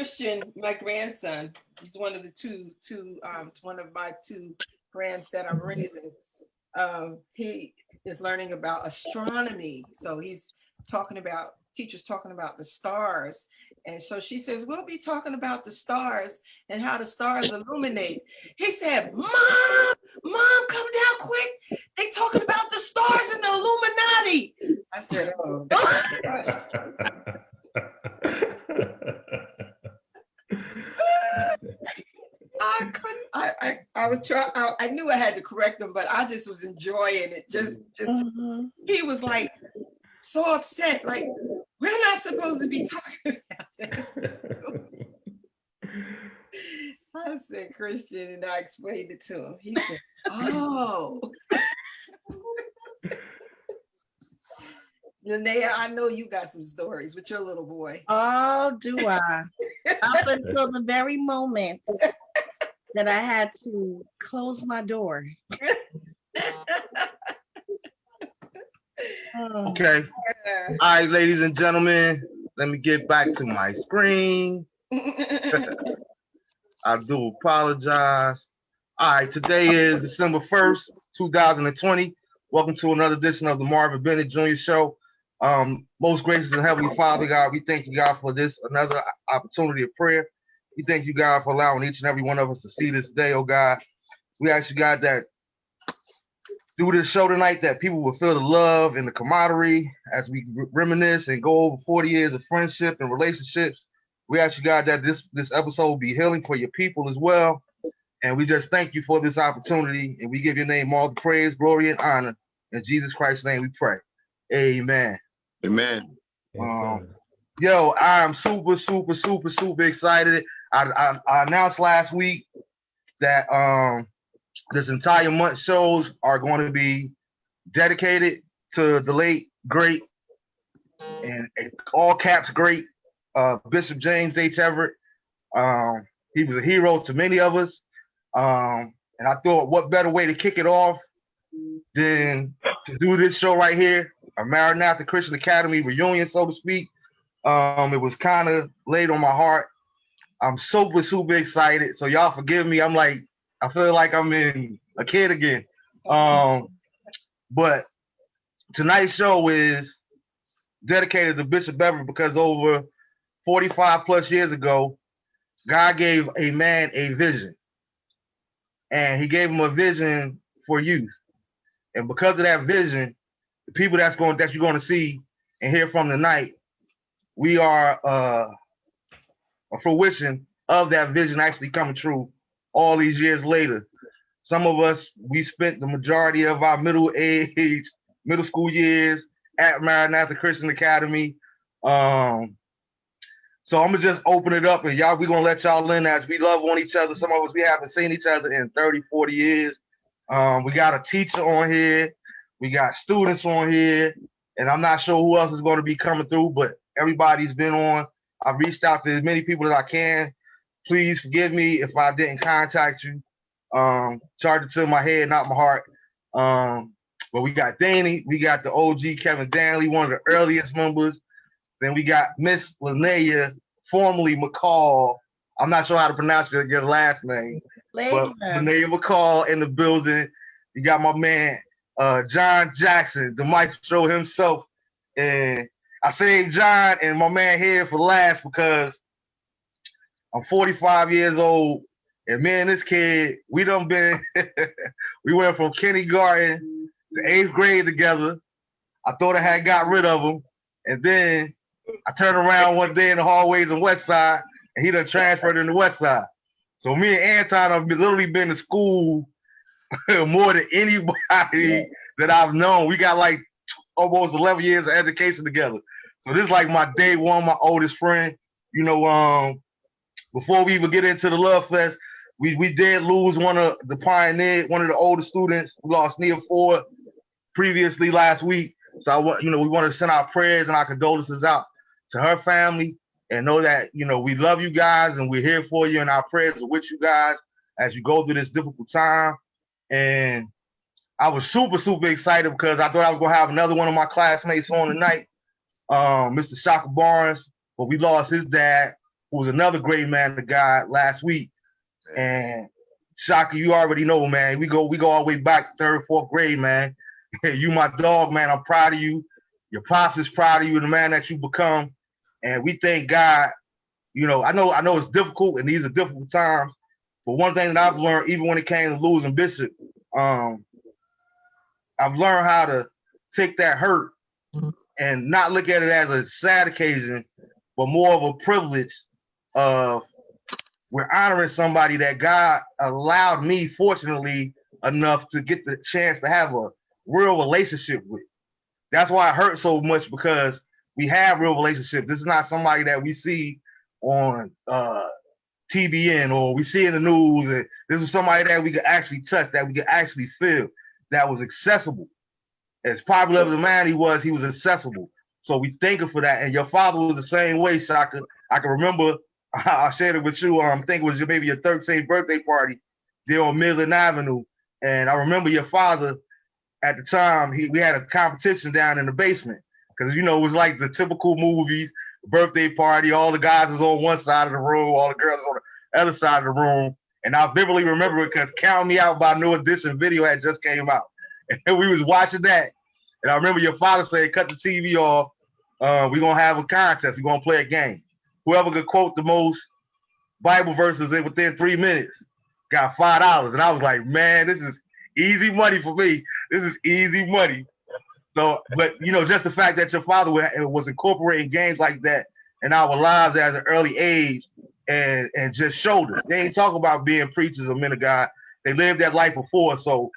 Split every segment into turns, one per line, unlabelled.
Christian, my grandson, he's one of the one of my two grands that I'm raising. He is learning about astronomy. So he's teachers talking about the stars. And so she says, we'll be talking about the stars and how the stars illuminate. He said, Mom, come down quick. They talking about the stars and the Illuminati. I said, oh, gosh. I couldn't. I was trying. I knew I had to correct him, but I just was enjoying it. Just. He was like so upset. Like, we're not supposed to be talking about it. I said, Christian, and I explained it to him. He said, oh. Lyneea, I know you got some stories with your little boy.
Oh, do I? Up until the very moment that I had to close my door.
Okay. All right, ladies and gentlemen, let me get back to my screen. I do apologize. All right, today is December 1st, 2020. Welcome to another edition of the Marvin Bennett Jr. Show. Most gracious and Heavenly Father, God, we thank you, God, for this another opportunity of prayer. We thank you, God, for allowing each and every one of us to see this day, oh God. We ask you, God, that through this show tonight, that people will feel the love and the camaraderie as we reminisce and go over 40 years of friendship and relationships. We ask you, God, that this episode will be healing for your people as well. And we just thank you for this opportunity. And we give your name all the praise, glory, and honor. In Jesus Christ's name we pray. Amen.
Amen.
Yo, I'm super excited. I announced last week that this entire month shows are going to be dedicated to the late, great, and all caps great Bishop James H. Everett. He was a hero to many of us. And I thought, what better way to kick it off than to do this show right here, a Maranatha Christian Academy reunion, so to speak. It was kind of laid on my heart. I'm super excited. So y'all forgive me. I feel like I'm in a kid again. But tonight's show is dedicated to Bishop Everett because over 45 plus years ago, God gave a man a vision. And he gave him a vision for youth. And because of that vision, the people that you're going to see and hear from tonight, we are a fruition of that vision actually coming true all these years later. Some of us, we spent the majority of our middle school years at Maranatha Christian Academy. So I'm going to just open it up, and we're going to let y'all in as we love on each other. Some of us, we haven't seen each other in 30, 40 years. We got a teacher on here. We got students on here, and I'm not sure who else is going to be coming through, but everybody's been on. I've reached out to as many people as I can. Please forgive me if I didn't contact you. Charge it to my head, not my heart. But we got Danny. We got the OG Kevin Danley, one of the earliest members. Then we got Miss Lyneea, formerly McCall. I'm not sure how to pronounce your last name. But Lyneea McCall in the building. You got my man, John Jackson, the maestro himself. And I saved John and my man here for last because I'm 45 years old. And me and this kid, we went from kindergarten to 8th grade together. I thought I had got rid of him. And then I turned around one day in the hallways in West Side, and he done transferred in the West Side. So me and Anton have literally been to school more than anybody that I've known. We got like almost 11 years of education together. So this is like my day one, my oldest friend. Before we even get into the Love Fest, we did lose one of the older students. We lost Nia Ford previously last week. So we want to send our prayers and our condolences out to her family and know that, we love you guys and we're here for you and our prayers are with you guys as you go through this difficult time. And I was super excited because I thought I was going to have another one of my classmates on tonight, Mr. Shaka Barnes, but we lost his dad, who was another great man of God last week. And Shaka, you already know, man. We go all the way back to third, fourth grade, man. You my dog, man. I'm proud of you. Your pops is proud of you, the man that you become. And we thank God. You know, I know it's difficult, and these are difficult times. But one thing that I've learned, even when it came to losing Bishop, I've learned how to take that hurt and not look at it as a sad occasion, but more of a privilege of we're honoring somebody that God allowed me, fortunately enough, to get the chance to have a real relationship with. That's why it hurts so much, because we have real relationships. This is not somebody that we see on TBN or we see in the news. And this was somebody that we could actually touch, that we could actually feel, that was accessible. As popular as a man he was accessible. So we thank him for that. And your father was the same way, Shaka. I can remember, I shared it with you, I think it was maybe your 13th birthday party there on Midland Avenue. And I remember your father, at the time, we had a competition down in the basement. Because, you know, it was like the typical movies, birthday party, all the guys was on one side of the room, all the girls on the other side of the room. And I vividly remember it because Count Me Out by New Edition video had just came out. And we was watching that. And I remember your father saying, cut the TV off. We're going to have a contest. We're going to play a game. Whoever could quote the most Bible verses within 3 minutes got $5. And I was like, man, this is easy money for me. This is easy money. So, but, you know, just the fact that your father was incorporating games like that in our lives at an early age and just showed us. They ain't talk about being preachers or men of God. They lived that life before. So,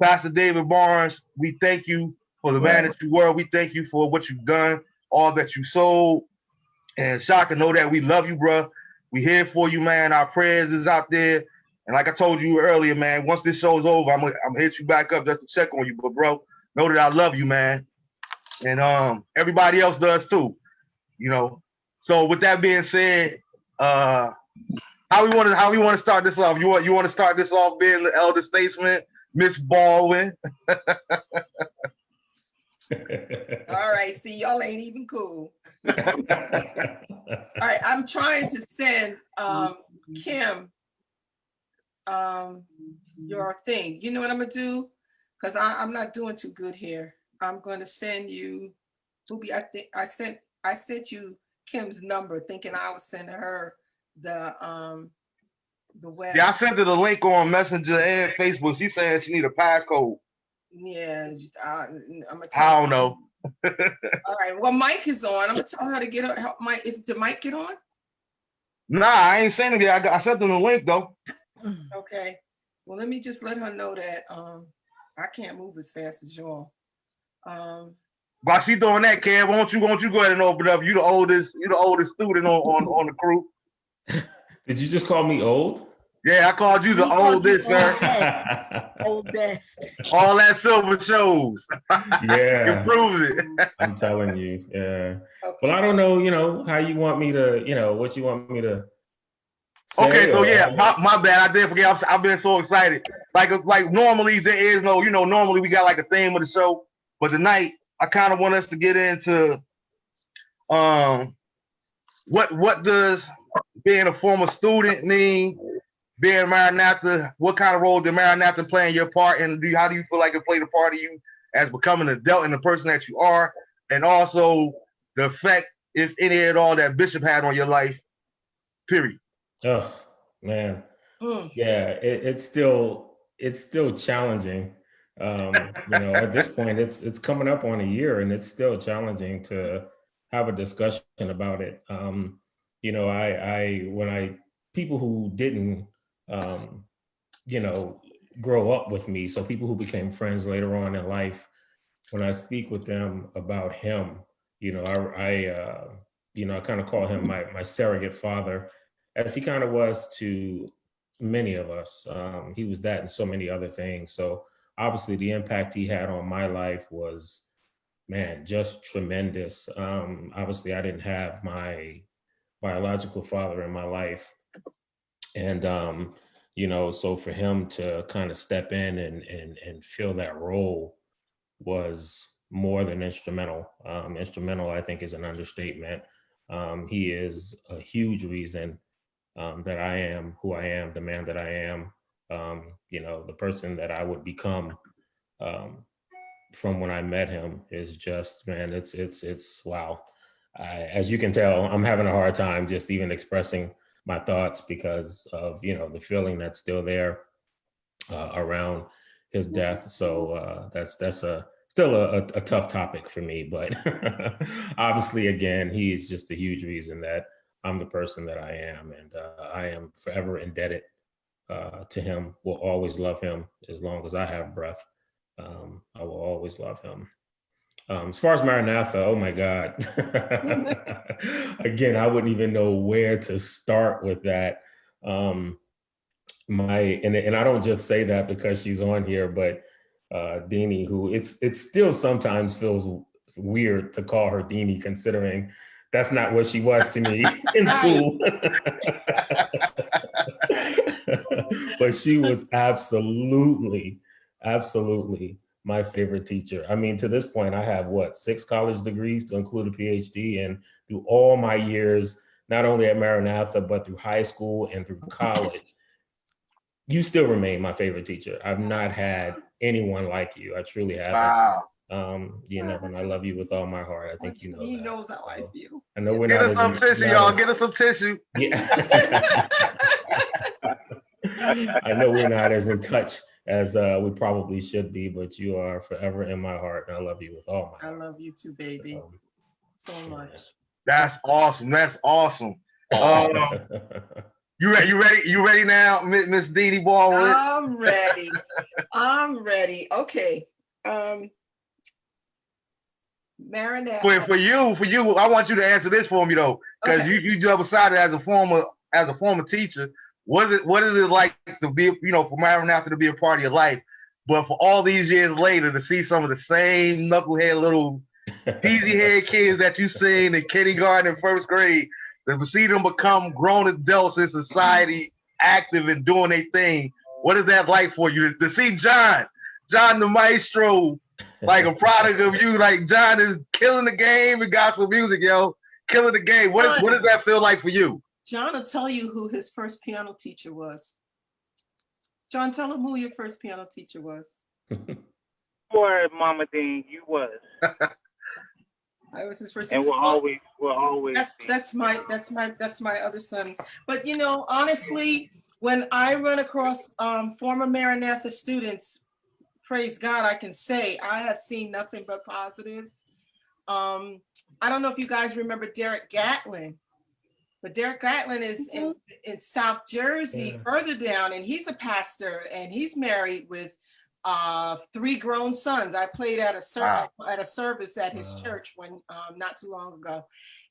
Pastor David Barnes, we thank you for the man that you were. We thank you for what you've done, all that you sold. And Shaka, know that we love you, bro. We here for you, man. Our prayers is out there. And like I told you earlier, man, once this show is over, I'm gonna hit you back up just to check on you. But bro, know that I love you, man. And everybody else does too. You know. So with that being said, how we want to start this off? You want to start this off being the elder statesman, Miss Baldwin?
All right, see, y'all ain't even cool. All right, I'm trying to send Kim your thing. You know what I'm gonna do? Because I'm not doing too good here. I'm going to send you, Booby. I think I sent you Kim's number, thinking I was sending her the web.
Yeah, I sent her the link on Messenger and Facebook. She saying she need a passcode.
Yeah, I'm gonna
I don't know.
All right. Well, Mike is on. I'm gonna tell her to get on. Help Mike. Did Mike get on?
Nah, I ain't saying it yet. I sent them the link though.
Okay. Well, let me just let her know that I can't move as fast as y'all.
While she doing that, Kev, won't you go ahead and open up? You the oldest student on the crew.
Did you just call me old?
Yeah, I called you the oldest, sir.
Oldest.
All that silver shows.
Yeah.
It proves it.
I'm telling you. Yeah.
Okay.
Well, I don't know, how you want me to, what you want me to say.
Okay, so yeah, my bad. I did forget. I've been so excited. Like normally there is no, normally we got like a theme of the show, but tonight I kind of want us to get into what does being a former student mean? Being Maranatha, what kind of role did Maranatha play in your part, and how do you feel like it played a part of you as becoming an adult and the person that you are, and also the effect, if any at all, that Bishop had on your life, period.
Oh man, yeah, it's still challenging. At this point, it's coming up on a year, and it's still challenging to have a discussion about it. People who didn't, grow up with me, so people who became friends later on in life, when I speak with them about him, I kind of call him my surrogate father, as he kind of was to many of us. He was that and so many other things. So obviously the impact he had on my life was, man, just tremendous. Obviously I didn't have my biological father in my life. And, so for him to kind of step in and fill that role was more than instrumental. Instrumental, I think, is an understatement. He is a huge reason that I am who I am, the man that I am, the person that I would become from when I met him is just, man, it's wow. As you can tell, I'm having a hard time just even expressing my thoughts because of, the feeling that's still there around his death. So that's still a tough topic for me, but obviously, again, he's just a huge reason that I'm the person that I am, and I am forever indebted to him. Will always love him as long as I have breath. I will always love him. As far as Maranatha, oh my God. Again, I wouldn't even know where to start with that. And I don't just say that because she's on here, but Deanie, who it still sometimes feels weird to call her Deanie, considering that's not what she was to me in school. But she was absolutely my favorite teacher. I mean, to this point, I have 6 college degrees to include a PhD, and through all my years, not only at Maranatha, but through high school and through college, you still remain my favorite teacher. I've not had anyone like you. I truly haven't.
Wow.
And I love you with all my heart. I think you know
he
that.
knows how I feel.
I know we're
Get
not
us some tissue, y'all. Get us some tissue.
Yeah. I know we're not as in touch as we probably should be, but you are forever in my heart, and I love you with all my heart.
I love you too, baby. So much.
That's awesome. That's awesome. You ready now, Miss Deanie Baldwin?
I'm ready. Okay. Maranatha.
For you, I want you to answer this for me though, because
Okay.
you double-sided as a former teacher. What is it like to be, for Maranatha to be a part of your life, but for all these years later to see some of the same knucklehead little peasy head kids that you seen in kindergarten and first grade, to see them become grown adults in society, active and doing their thing? What is that like for you to see John the maestro, like a product of you? Like, John is killing the game in gospel music, yo, killing the game. What does that feel like for you?
John will tell you who his first piano teacher was. John, tell him who your first piano teacher was.
For Mama Dean, you was.
I was his first.
And we'll always.
That's my other son. But honestly, when I run across former Maranatha students, praise God, I can say I have seen nothing but positive. I don't know if you guys remember Derek Gatlin. But Derek Gatlin is in South Jersey, further down, and he's a pastor, and he's married with 3 grown sons. I played at a service at his church not too long ago,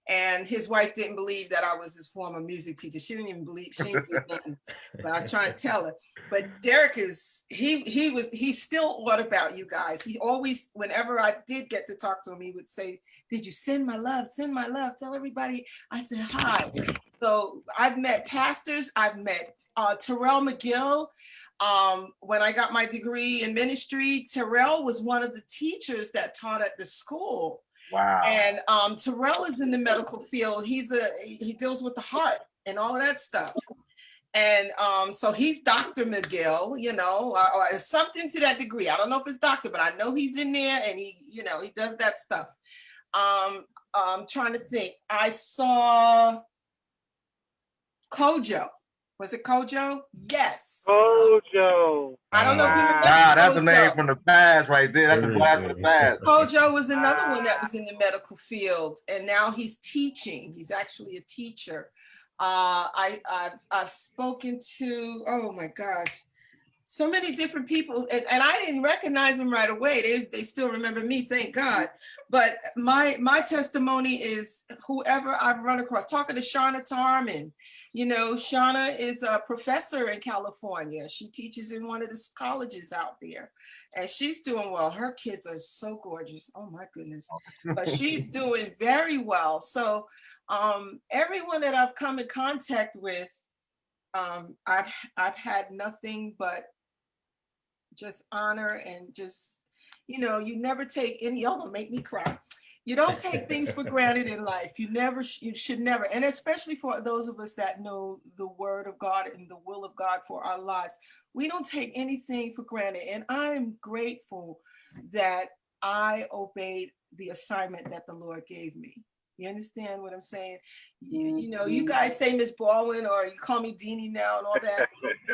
and his wife didn't believe that I was his former music teacher. She didn't even believe, she didn't believe nothing, but I was trying to tell her. But Derek he's still all about you guys. He always, whenever I did get to talk to him, he would say, "Did you send my love? Send my love. Tell everybody I said hi." So I've met pastors. I've met Terrell McGill. When I got my degree in ministry, Terrell was one of the teachers that taught at the school.
Wow.
And Terrell is in the medical field. He deals with the heart and all of that stuff. And so he's Dr. McGill, or something to that degree. I don't know if it's doctor, but I know he's in there, and he does that stuff. I'm trying to think. I saw Kojo. Was it Kojo? Yes.
Kojo.
I don't know if you remember.
That's a name from the past right there. That's a blast from the past.
Kojo was another one that was in the medical field, and now he's teaching. He's actually a teacher. I've spoken to, oh my gosh, so many different people, and I didn't recognize them right away. They still remember me, thank God. But my testimony is whoever I've run across. Talking to Shauna Tarman, Shauna is a professor in California. She teaches in one of the colleges out there, and she's doing well. Her kids are so gorgeous. Oh my goodness. But she's doing very well. So everyone that I've come in contact with, I've had nothing but just honor, and just, you never take any, y'all don't make me cry. You don't take things for granted in life. You should never, and especially for those of us that know the word of God and the will of God for our lives, we don't take anything for granted. And I'm grateful that I obeyed the assignment that the Lord gave me. You understand what I'm saying? You know, you guys say Miss Baldwin, or you call me Deanie now and all that.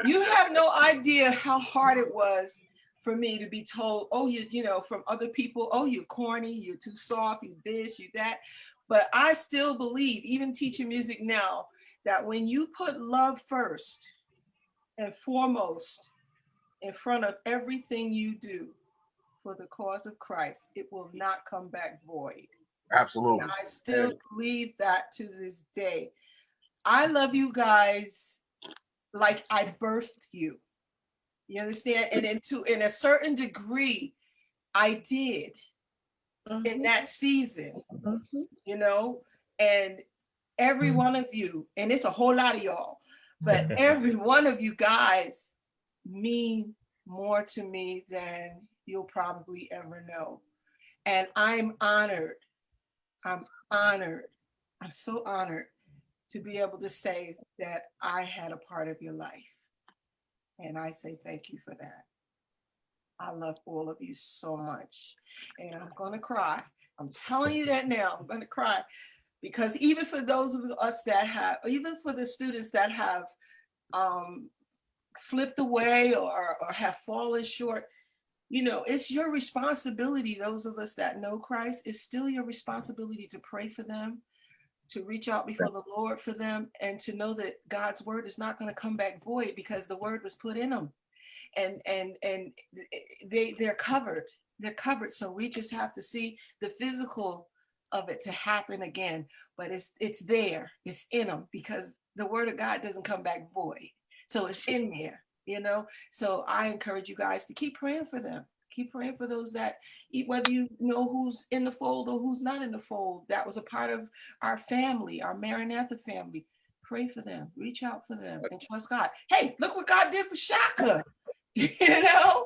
You have no idea how hard it was for me to be told, oh, you know, from other people, oh, you're corny, you're too soft, you this, you that. But I still believe, even teaching music now, that when you put love first and foremost in front of everything you do for the cause of Christ, it will not come back void.
Absolutely.
And I still believe that to this day. I love you guys like I birthed you. You understand? And in a certain degree, I did in that season, you know, and every one of you, and it's a whole lot of y'all, but every one of you guys mean more to me than you'll probably ever know. And I'm honored. I'm honored. I'm so honored to be able to say that I had a part of your life. And I say thank you for that. I love all of you so much. And I'm going to cry. I'm telling you that now. I'm going to cry. Because even for those of us that have, even for the students that have slipped away or have fallen short, you know, it's your responsibility, those of us that know Christ, it's still your responsibility to pray for them, to reach out before the Lord for them, and to know that God's word is not going to come back void, because the word was put in them, and they're covered. They're covered. So we just have to see the physical of it to happen again, but it's there, it's in them, because the word of God doesn't come back void. So it's in there, you know. So I encourage you guys to keep praying for them. Keep praying for those that, whether you know who's in the fold or who's not in the fold, that was a part of our family, our Maranatha family. Pray for them, reach out for them, and trust God. Hey, look what God did for Shaka. You know,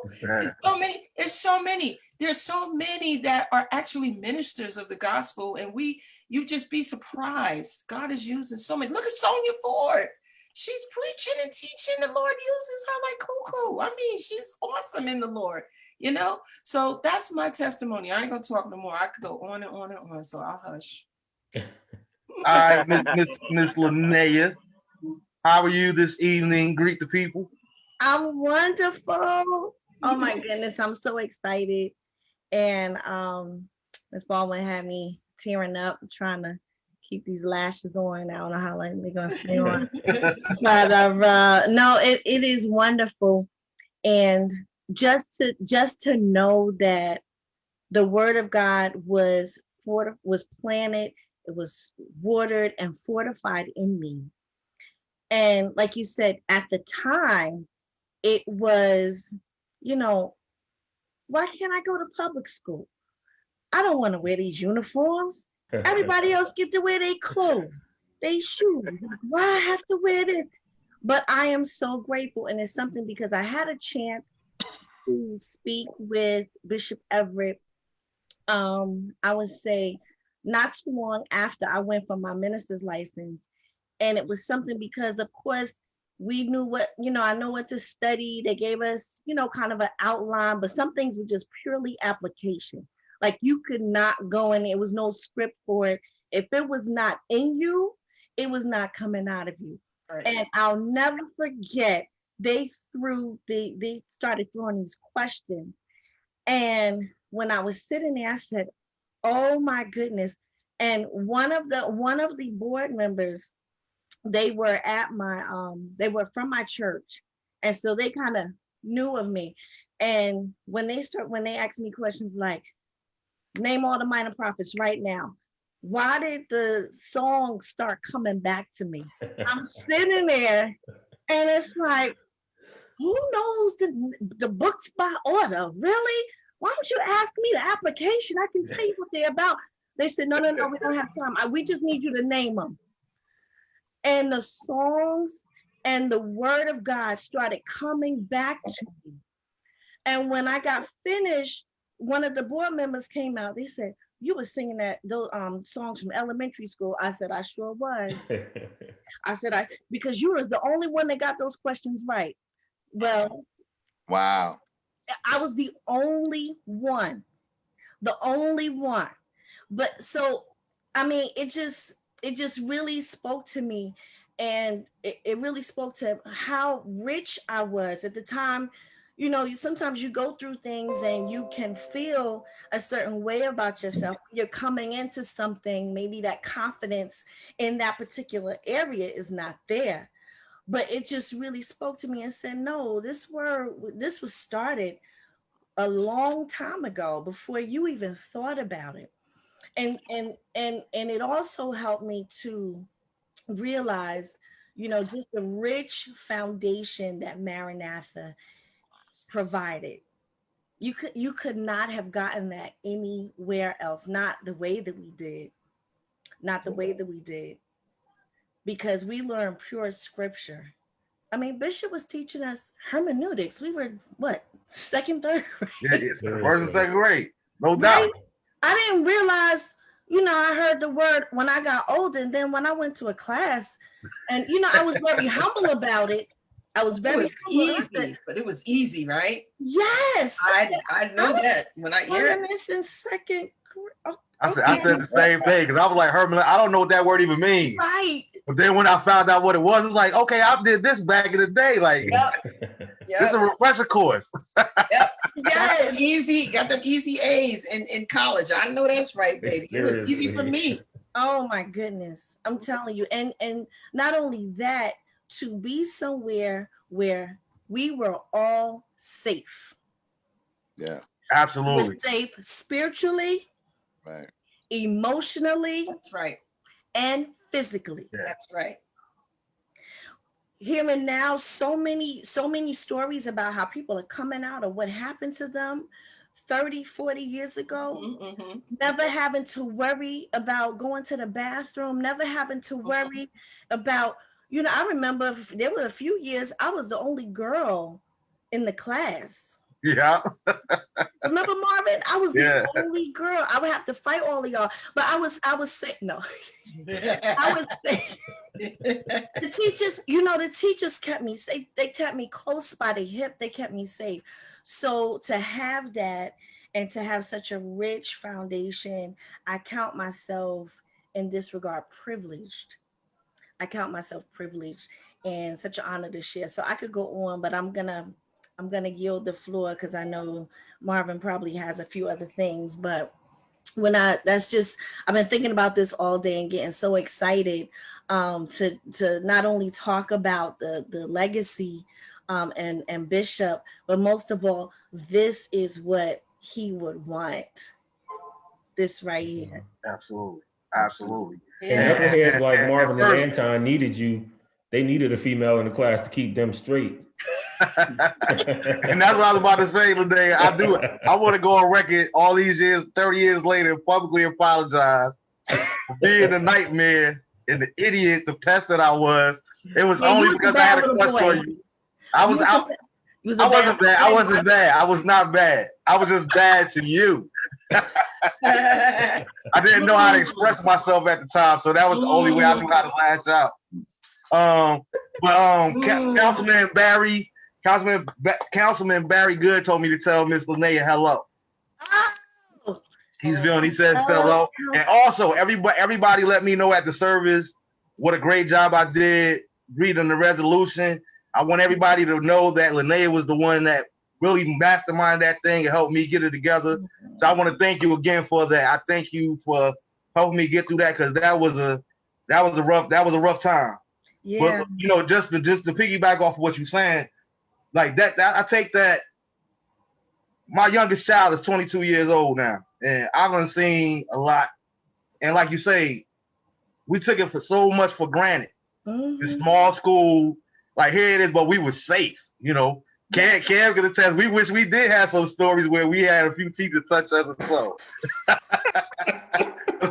it's so many. There's so many that are actually ministers of the gospel, and you just be surprised. God is using so many. Look at Sonia Ford. She's preaching and teaching. The Lord uses her like cuckoo. I mean, she's awesome in the Lord. You know, so that's my testimony. I ain't gonna talk no more. I could go on and on and on, so I'll hush.
All right, Miss Lyneea, how are you this evening? Greet the people.
I'm wonderful. Oh my goodness, I'm so excited. And Ms. Baldwin had me tearing up, trying to keep these lashes on. I don't know how long they're gonna stay on. But no, it is wonderful. And just to know that the word of God was planted, it was watered and fortified in me. And like you said, at the time, it was, you know, why can't I go to public school? I don't want to wear these uniforms. Everybody else get to wear their clothes, their shoes. Why I have to wear this? But I am so grateful, and it's something because I had a chance to speak with Bishop Everett. I would say not too long after I went for my minister's license, and it was something because, of course, we knew what, you know, I know what to study. They gave us, you know, kind of an outline, but some things were just purely application. Like you could not go in, there was no script for it. If it was not in you, it was not coming out of you. Right. And I'll never forget, they started throwing these questions. And when I was sitting there, I said, oh my goodness. And one of the board members, they were at my, they were from my church. And so they kind of knew of me. And when they asked me questions like, name all the minor prophets right now. Why did the song start coming back to me? I'm sitting there and it's like, who knows the books by order? Really? Why don't you ask me the application? I can tell you what they're about. They said, no, we don't have time. We just need you to name them. And the songs and the word of God started coming back to me. And when I got finished, one of the board members came out. They said, you were singing those songs from elementary school. I said, I sure was. I said, because you was the only one that got those questions right. Well,
Wow.
I was the only one. The only one. But so, I mean, it just really spoke to me, and it really spoke to how rich I was at the time. You know, sometimes you go through things and you can feel a certain way about yourself. You're coming into something, maybe that confidence in that particular area is not there. But it just really spoke to me and said, no, this was started a long time ago before you even thought about it. And it also helped me to realize, you know, just the rich foundation that Maranatha provided. You could not have gotten that anywhere else, not the way that we did. Not the way that we did. Because we learned pure scripture. I mean, Bishop was teaching us hermeneutics. We were what, second, third grade?
Yeah, it's first and second grade, no
Right?
doubt.
I didn't realize, you know, I heard the word when I got older. And then when I went to a class, and you know, I was very humble about it. I was
It
very
was
humble.
easy, but it was easy, right?
Yes.
I know that when I hear it.
Hermeneutics in second grade. Oh,
I said the same thing because I was like, Herman, I don't know what that word even means.
right.
But then when I found out what it was like, okay, I did this back in the day. Like, it's a refresher course.
Yes.
Got them easy A's in college. I know that's right, baby. It was easy for me.
Oh my goodness. I'm telling you. And not only that, to be somewhere where we were all safe.
Yeah.
Absolutely.
We're safe spiritually,
Right.
emotionally,
That's right.
and physically.
Yeah.
That's right.
Hearing now so many stories about how people are coming out of what happened to them 30, 40 years ago,
Mm-hmm.
never having to worry about going to the bathroom, never having to worry about, you know, I remember there were a few years I was the only girl in the class.
Yeah.
Remember, Marvin? I was
Yeah.
the only girl. I would have to fight all of y'all. But I was saying, no. I was saying, the teachers, you know, the teachers kept me safe. They kept me close by the hip. They kept me safe. So to have that and to have such a rich foundation, I count myself in this regard privileged. I count myself privileged and such an honor to share. So I could go on, but I'm gonna yield the floor because I know Marvin probably has a few other things. But I've been thinking about this all day and getting so excited to not only talk about the legacy and Bishop, but most of all, this is what he would want. This right here.
Absolutely. Absolutely.
And knuckleheads like
and
Marvin
first-
and Anton needed you. They needed a female in the class to keep them straight.
And that's what I was about to say today. I want to go on record all these years, 30 years later, and publicly apologize for being a nightmare and the idiot, the pest that I was. It was only because I had a crush on you. I wasn't bad. I wasn't bad. I was not bad. I was just bad to you. I didn't know how to express myself at the time, so that was the only way I knew how to lash out. Councilman Barry Good told me to tell Miss Lyneea hello.
Oh.
He says hello. And also everybody let me know at the service what a great job I did reading the resolution. I want everybody to know that Lyneea was the one that really masterminded that thing and helped me get it together. So I want to thank you again for that. I thank you for helping me get through that because that was a rough time.
Yeah.
But you know, just to piggyback off of what you're saying, like that I take that. My youngest child is 22 years old now, and I've seen a lot. And like you say, we took it for so much for granted. The small school, like here it is, but we were safe. You know, Cam could attest. We wish we did have some stories where we had a few teachers touch us and so.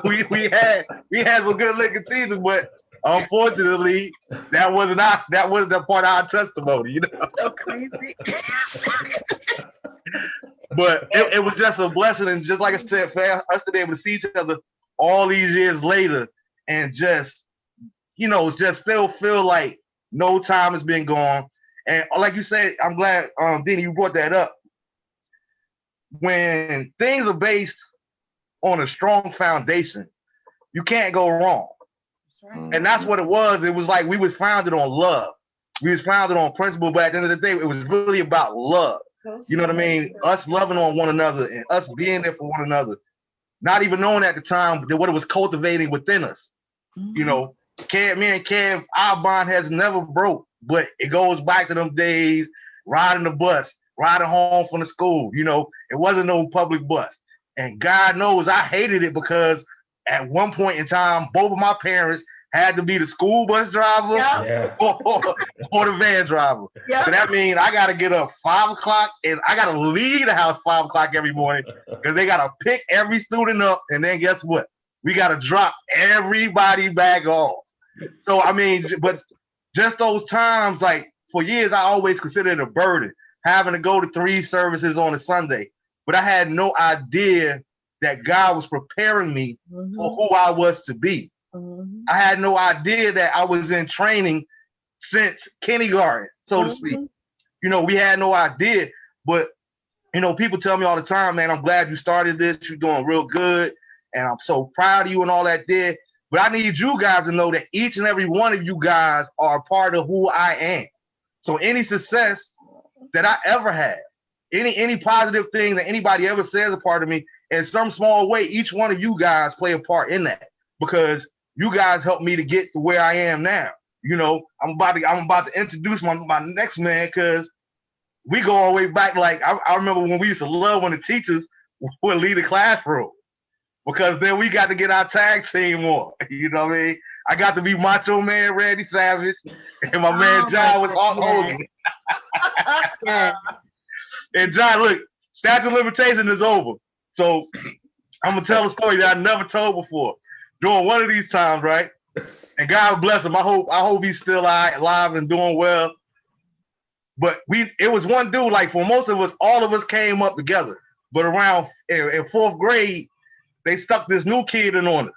we had some good looking teachers, but unfortunately, that wasn't a part of our testimony. You know,
So crazy.
But it was just a blessing, and just like I said, for us to be able to see each other all these years later, and just just still feel like no time has been gone. And like you said, I'm glad, Dini, you brought that up. When things are based on a strong foundation, you can't go wrong.
That's right.
And that's what it was. It was like we was founded on love. We was founded on principle, but at the end of the day, it was really about love. You know what I mean? Us loving on one another and us being there for one another. Not even knowing at the time that what it was cultivating within us. You know, me and Kev, our bond has never broke, but it goes back to them days, riding the bus, riding home from the school. It wasn't no public bus. And God knows I hated it because at one point in time, both of my parents had to be the school bus driver or the van driver.
Yep.
So that means I got to get up 5 o'clock and I got to leave the house 5 o'clock every morning because they got to pick every student up. And then guess what? We got to drop everybody back off. So, I mean, but just those times, like for years, I always considered it a burden having to go to 3 services on a Sunday. But I had no idea that God was preparing me for who I was to be. I had no idea that I was in training since kindergarten, so to speak. We had no idea. But, people tell me all the time, man, I'm glad you started this. You're doing real good. And I'm so proud of you and all that there. But I need you guys to know that each and every one of you guys are a part of who I am. So any success that I ever have, any positive thing that anybody ever says a part of me, in some small way, each one of you guys play a part in that because you guys helped me to get to where I am now. I'm about to introduce my next man because we go all the way back. Like I remember when we used to love when the teachers would leave the classroom because then we got to get our tag team on. You know what I mean? I got to be Macho Man Randy Savage, and my man John was Hulk Hogan. And John, look, statute of limitation is over. So I'm gonna tell a story that I never told before. During one of these times, right? And God bless him. I hope he's still alive and doing well. But it was one dude, like for most of us, all of us came up together. But around in 4th grade, they stuck this new kid in on us.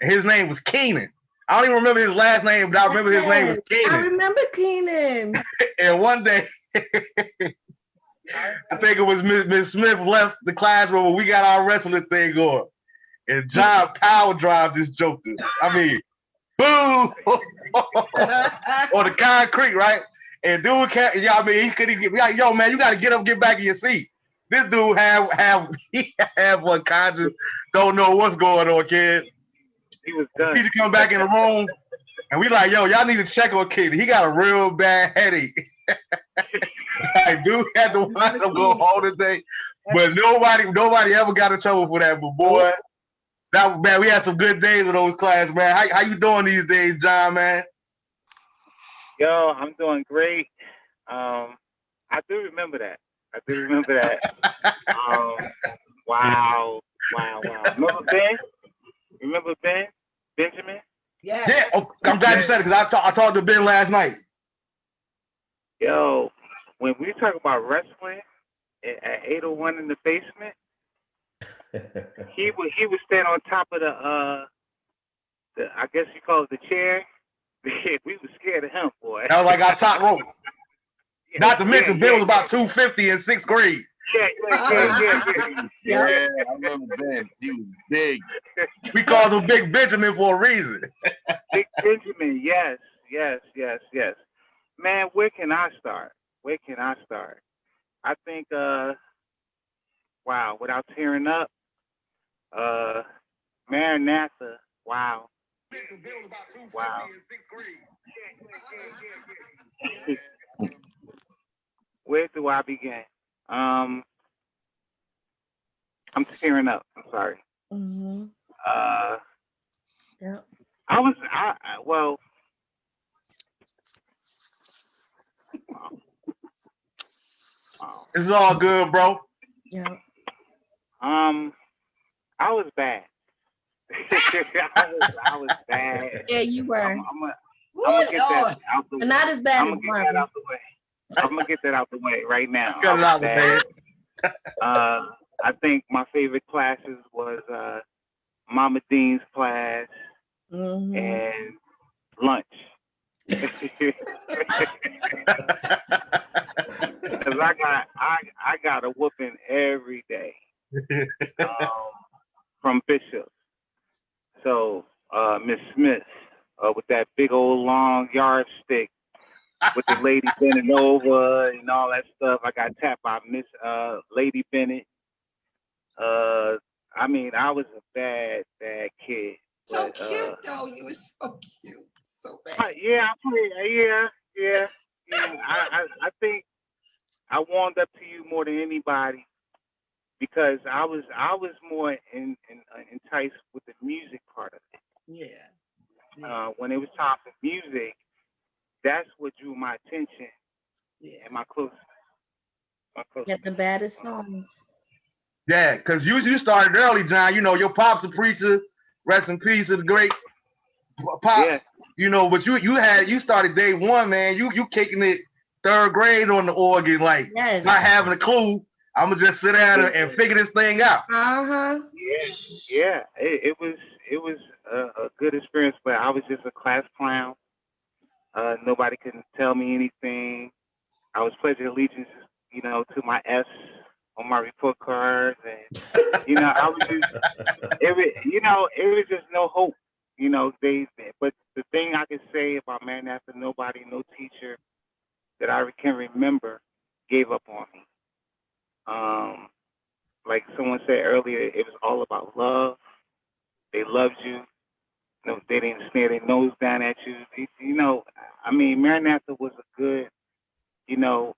And his name was Keenan. I don't even remember his last name, but I remember his name was Keenan.
I remember Keenan.
And one day, I think it was Miss Smith left the classroom and we got our wrestling thing going. And John power drive this joker. I mean, boom! On the concrete, right? And dude can't, he couldn't get, like, yo, man, you got to get up, get back in your seat. This dude have unconscious, don't know what's going on, kid.
He was done.
The teacher come back in the room, and we like, yo, y'all need to check on kid. He got a real bad headache. Like, dude had to watch him go all the day. But nobody ever got in trouble for that. But boy, man, we had some good days in those classes, man. How you doing these days, John, man?
Yo, I'm doing great. I do remember that. Wow. Remember Ben? Benjamin?
Yeah. Oh, I'm glad you said it because I talked to Ben last night.
Yo, when we talk about wrestling at 801 in the basement, he would stand on top of the I guess you call it the chair. We were scared of him, boy.
That was like our top rope. Not to mention, Ben was about 250 in 6th grade.
Yeah, I remember Ben. He was big.
We called him Big Benjamin for a reason.
Big Benjamin, yes. Man, where can I start? I think, without tearing up, Maranatha, wow. Where do I begin? I'm tearing up. I'm sorry.
Yeah.
This is all good, bro.
Yeah.
I was bad. I was bad.
Yeah, you were.
I'm gonna get that out the way.
Not as bad as Marvin.
I'm gonna get that out the way right now.
Cut it out, man.
I think my favorite classes was Mama Dean's class
Mhm.
and lunch. Because I got a whooping every day from Bishop. So Miss Smith with that big old long yardstick with the lady bending over and all that stuff. I got tapped by Miss Lady Bennett. I mean, I was a bad kid.
So
But,
cute though. You were so cute. So bad.
yeah, yeah. I think I warmed up to you more than anybody because I was more enticed with the music part of it.
Yeah.
When it was time for music, that's what drew my attention
Yeah.
and my close.
Get the baddest songs.
Yeah, because you started early, John. You know, your pop's a preacher. Rest in peace, the great pops.
Yeah.
You know, but you started day one, man. You kicking it third grade on the organ, like
Yes.
not having a clue. I'm gonna just sit down and figure this thing out.
Uh-huh.
Yeah. It was a good experience, but I was just a class clown. Nobody could tell me anything. I was pledging allegiance, you know, to my S on my report cards, and you know, I was just, it was just no hope. You know, but the thing I can say about Maranatha, nobody, no teacher that I can remember gave up on me. Like someone said earlier, it was all about love. They loved you. You know, they didn't stare their nose down at you. You know, I mean, Maranatha was a good, you know,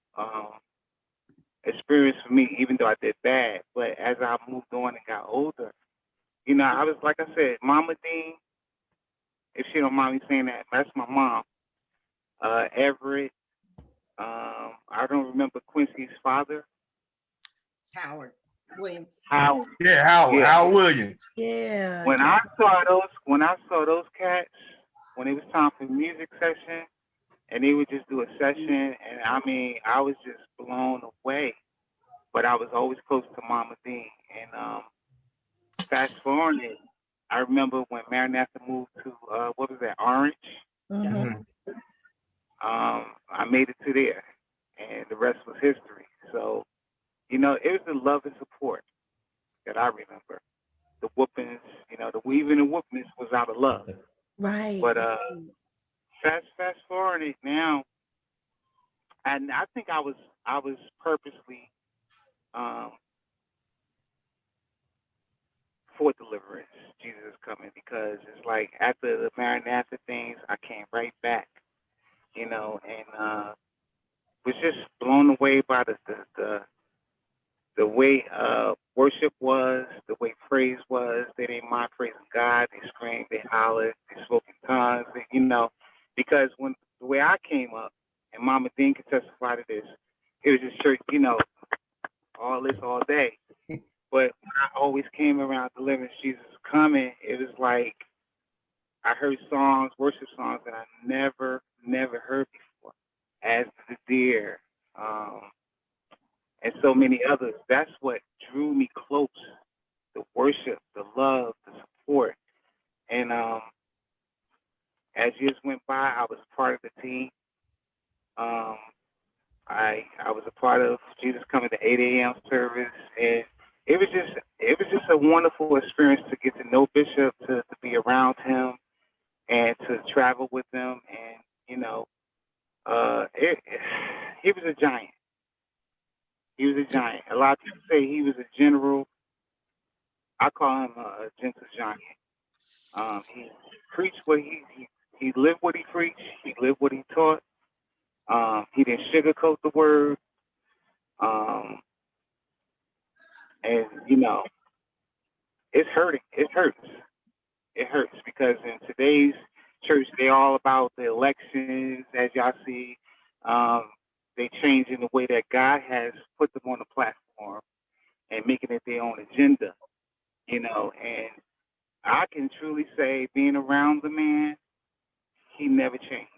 experience for me, even though I did bad. But as I moved on and got older, you know, I was, like I said, Mama Dean, if she don't mind me saying that, that's my mom. Everett, I don't remember Quincy's father.
Howard Williams.
Howard.
Yeah, Howard Williams.
Yeah.
When I saw those cats, when it was time for music session, and they would just do a session, and I mean, I was just blown away. But I was always close to Mama Dean, and fast forwarding, I remember when Maranatha moved to what was that, Orange.
Mhm.
I made it to there, and the rest was history. So, you know, it was the love and support that I remember. The whoopings, you know, even the whoopings was out of love.
Right.
But fast forwarding now, and I think I was purposely for deliverance. Jesus is coming, because it's like after the Maranatha things, I came right back, you know, and was just blown away by the way worship was, the way praise was. They didn't mind praising God. They screamed, they hollered, they spoke in tongues, you know, because when the way I came up, and Mama Dean can testify to this, it was just church, you know, all this all day. But when I always came around deliverance, Jesus is coming, it was like I heard songs, worship songs that I never heard before, As the Deer, and so many others. That's what drew me close. The worship, the love, the support. And as years went by, I was part of the team. I was a part of Jesus Coming to 8 a.m. service, and it was just a wonderful experience to get to know Bishop, to be around him, and to travel with him. And you know, he was a giant. He was a giant. A lot of people say he was a general. I call him a gentle giant. He preached what he lived what he preached. He lived what he taught. He didn't sugarcoat the word. And you know, it's hurting. It hurts. It hurts because in today's church, they're all about the elections, as y'all see. They changing the way that God has put them on the platform and making it their own agenda. You know, and I can truly say, being around the man, he never changed.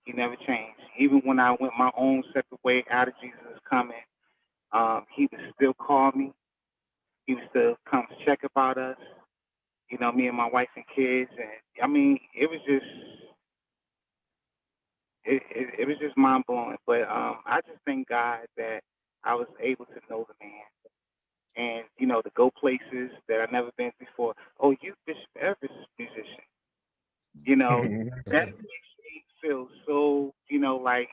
He never changed. Even when I went my own separate way out of Jesus is Coming, he would still call me. He would still come check about us. You know, me and my wife and kids, and I mean, it was just it was just mind blowing. But I just thank God that I was able to know the man, and you know, to go places that I've never been before. Oh, you Bishop Everett's musician. You know, that makes me feel so. You know, like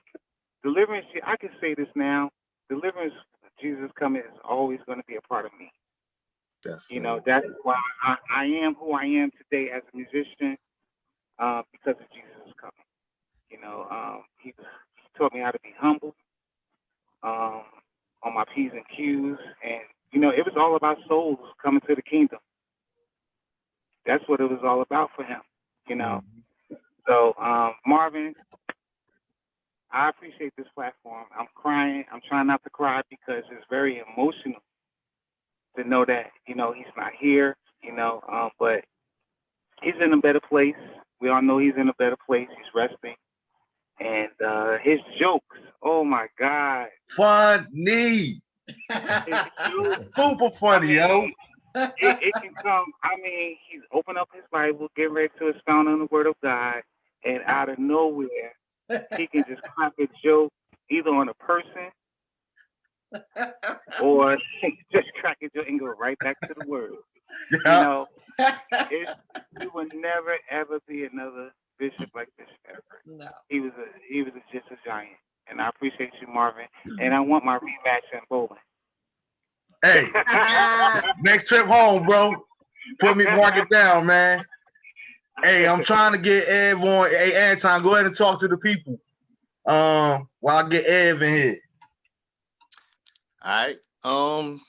deliverance. I can say this now. Deliverance, Jesus coming is always going to be a part of me.
Definitely.
You know, that's why I am who I am today as a musician, because of Jesus coming. You know, he taught me how to be humble, on my P's and Q's. And, you know, it was all about souls coming to the kingdom. That's what it was all about for him, you know. So, Marvin, I appreciate this platform. I'm crying. I'm trying not to cry because it's very emotional to know that, you know, he's not here, you know, but he's in a better place. We all know he's in a better place. He's resting. And his jokes, oh my God.
Funny. Super funny, yo.
It can come, I mean, he's opened up his Bible, getting ready to expound on the word of God, and out of nowhere, he can just crack a joke either on a person or just crack a joke and go right back to the word. You know, he would never ever be another bishop like Bishop Everett.
No.
He was just a giant, and I appreciate you, Marvin. And I want my rematch in bowling.
Hey, next trip home, bro. Mark it down, man. Hey, I'm trying to get Ev on. Hey, Anton, go ahead and talk to the people. While I get Ev in here.
All right.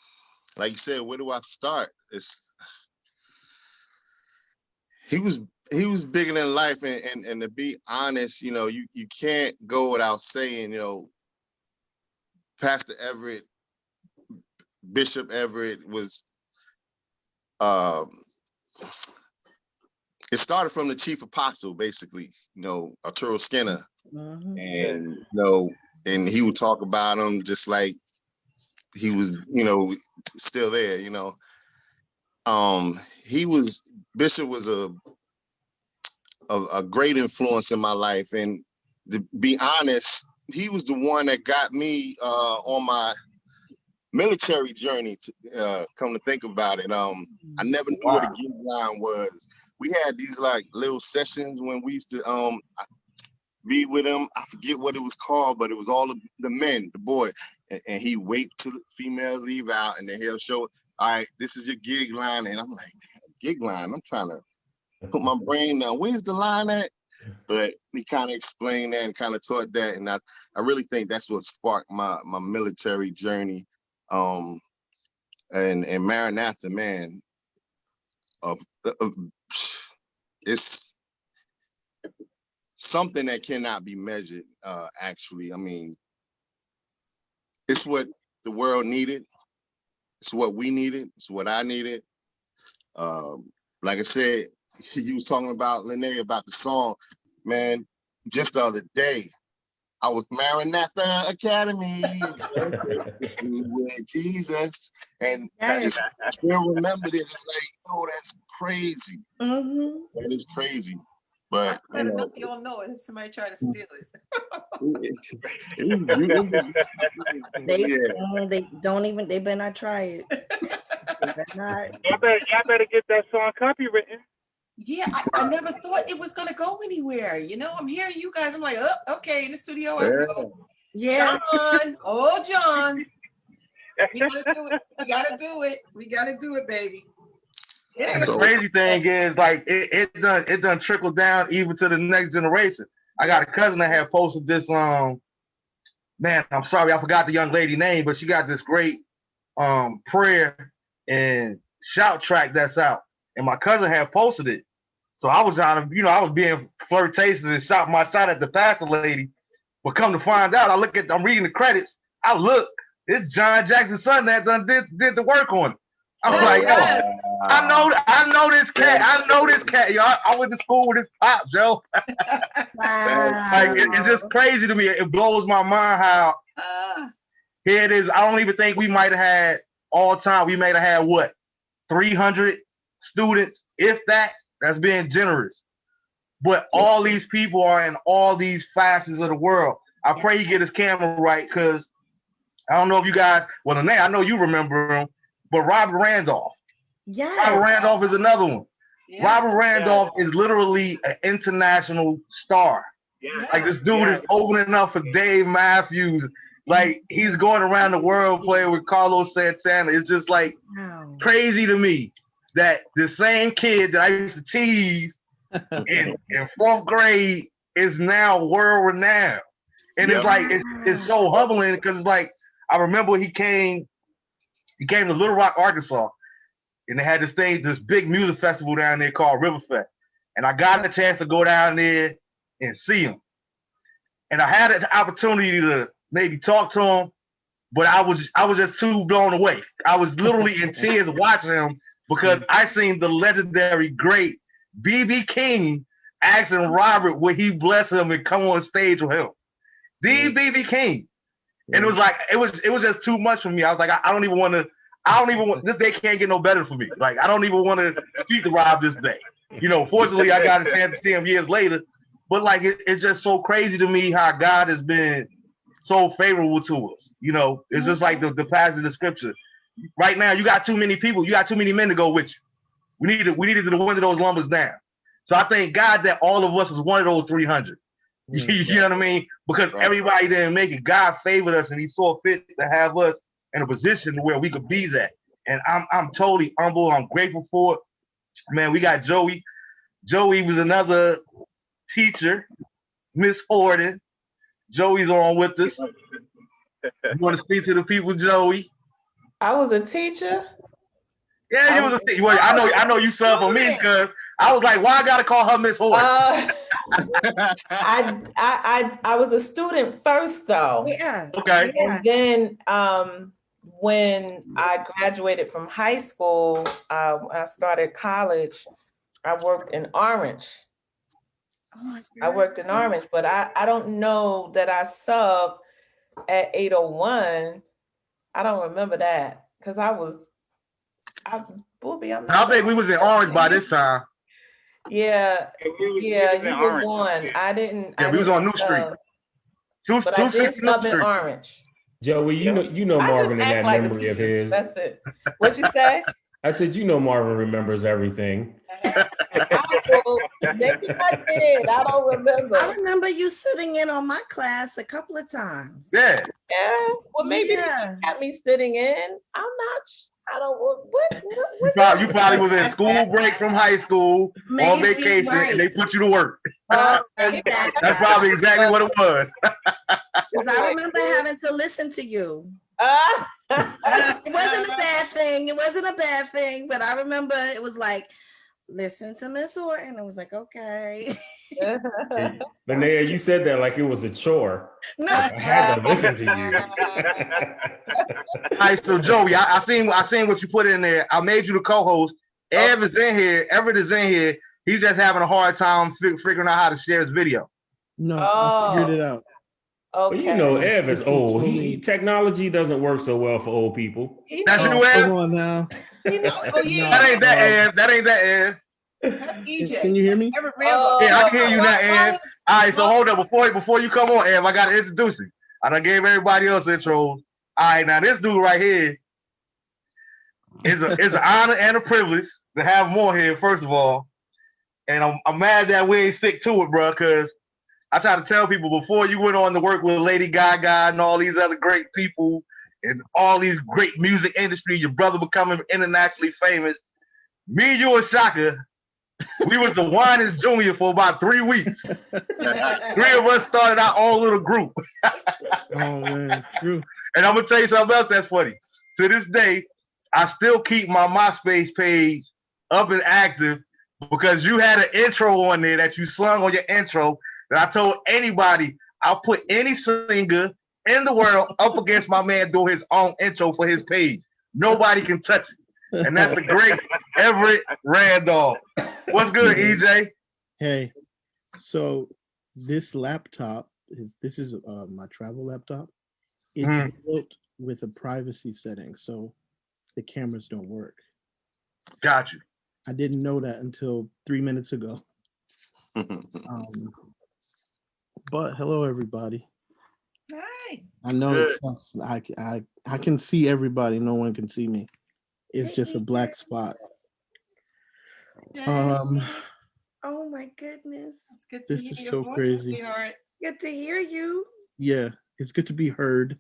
Like you said, where do I start? He was bigger than life, and to be honest, you know, you can't go without saying, you know, Pastor Everett, Bishop Everett was it started from the chief apostle, basically, you know, Arturo Skinner.
Mhm.
And you know, and he would talk about him just like he was, you know, still there, you know. Bishop was a great influence in my life, and to be honest, he was the one that got me on my military journey. Come to think about it, I never knew what a gig line was. We had these like little sessions when we used to be with him. I forget what it was called, but it was all of the men, the boy, and he wait till the females leave out, and then he'll show, all right, this is your gig line, and I'm like, gig line. I'm trying to put my brain down. Where's the line at? But he kind of explained that and kind of taught that, and I really think that's what sparked my military journey. And Maranatha, man, it's something that cannot be measured. Actually, I mean, it's what the world needed. It's what we needed. It's what I needed. Like I said, you was talking about Lyneea, about the song, man. Just the other day, I was Maranatha Academy with Jesus, and I just still remembered it. It's like, oh, that's crazy.
Mhm.
That is crazy. But
I don't know if you all know it. If somebody tried to steal it.
They don't even. They better not try it. They better not.
Y'all better get that song copywritten.
Yeah, I never thought it was gonna go anywhere. You know, I'm hearing you guys. I'm like, oh, okay, in the studio I go.
Yeah.
John. We gotta do it. We gotta do it. We gotta do it, baby. Yeah.
The crazy thing is, like, it done trickled down even to the next generation. I got a cousin that had posted this. Man, I'm sorry, I forgot the young lady name, but she got this great prayer and shout track that's out, and my cousin had posted it. So I was trying to, you know, I was being flirtatious and shouting my shot at the pastor lady. But come to find out, I'm reading the credits. I look, it's John Jackson's son that done did the work on it. I was like, yo, I know this cat. I know this cat. Yo, I went to school with his pop, Joe.
Wow.
Like, it's just crazy to me. It blows my mind how here it is. I don't even think we might have had all time. We might have had what 300 students, if that. That's being generous. But all these people are in all these facets of the world. I pray he get his camera right, because I don't know if you guys, well, Lyneea, I know you remember him, but Robert Randolph.
Yeah.
Robert Randolph is another one.
Yeah.
Robert Randolph is literally an international star.
Yeah.
Like, this dude is opening up for Dave Matthews. Like, he's going around the world playing with Carlos Santana. It's just like crazy to me that the same kid that I used to tease in fourth grade is now world renowned. And it's like, it's so humbling, because it's like, I remember he came to Little Rock, Arkansas, and they had this big music festival down there called Riverfest. And I got a chance to go down there and see him. And I had an opportunity to maybe talk to him, but I was just too blown away. I was literally in tears watching him, because I seen the legendary great B.B. King asking Robert would he bless him and come on stage with him. The B.B. King. And it was like, it was just too much for me. I was like, I don't even want, this day can't get no better for me. Like, I don't even want to speak to Rob this day. You know, fortunately, I got a chance to see him years later. But like, it's just so crazy to me how God has been so favorable to us. You know, it's just like the passage of the scripture. Right now, you got too many people. You got too many men to go with you. We needed to winnow those numbers down. So I thank God that all of us is one of those 300. You know what I mean? Because everybody didn't make it. God favored us, and he saw fit to have us in a position where we could be that. And I'm totally humble. I'm grateful for it. Man, we got Joey. Joey was another teacher, Miss Horton. Joey's on with us. You want to speak to the people, Joey?
I was a teacher.
Yeah, you was a teacher. Well, I know you sub for me, because I was like, why I gotta call her Miss Horton?
I was a student first, though.
Yeah.
Okay.
And then when I graduated from high school, I started college. I worked in Orange. I worked in Orange, but I don't know that I subbed at 801. I don't remember that, because I
think we was in Orange by this time.
Yeah, you were one. I didn't.
Yeah, we was on New Street.
But I did sub in Orange.
Joey, you know Marvin in that memory of his.
That's it. What'd you say?
I said, Marvin remembers everything.
Maybe I did. I don't remember.
I remember you sitting in on my class a couple of times.
Yeah.
Yeah. Well, maybe you had me sitting in. I'm not. I don't. What?
You probably was in school break from high school on vacation, and they put you to work.
Exactly.
That's probably exactly what it was.
Because I remember having to listen to you. It wasn't a bad thing. It wasn't a bad thing, but I remember it was like, listen to Miss Horton. It was like, okay.
Lyneea, you said that like it was a chore.
No.
I had to listen to you.
All right, so Joey, I seen what you put in there. I made you the co-host. Everett is in here. He's just having a hard time figuring out how to share his video.
No, I figured it out.
Okay.
Well, you know, Ev is old. Technology doesn't work so well for old people.
That's you, Ev?
Come on now.
That ain't that, Ev. That ain't that, Ev.
That's EJ.
Can you hear me?
Everett Randolph.
Yeah, I can hear you now, Ev. All right, so hold up. Before you come on, Ev, I got to introduce you. I done gave everybody else intros. All right, now this dude right here is an honor and a privilege to have him on here, first of all. And I'm mad that we ain't stick to it, bro, because I try to tell people before you went on to work with Lady Gaga and all these other great people and all these great music industry, your brother becoming internationally famous. Me, you, and Shaka, we was the Winans Junior for about 3 weeks. 3 of us started our own little group.
Oh man, true.
And I'm gonna tell you something else that's funny. To this day, I still keep my MySpace page up and active because you had an intro on there that you sung on your intro. And I told anybody, I'll put any singer in the world up against my man doing his own intro for his page. Nobody can touch it. And that's the great Everett Randolph. What's good, EJ?
Hey, so this laptop is my travel laptop. It's built with a privacy setting, so the cameras don't work.
Got you.
I didn't know that until 3 minutes ago. But hello, everybody.
Hi.
I know it sucks. I can see everybody. No one can see me. It's just a black spot.
Oh my goodness.
It's good to
This
hear
is
your
so
voice,
crazy.
sweetheart.
Good to hear you.
Yeah, it's good to be heard.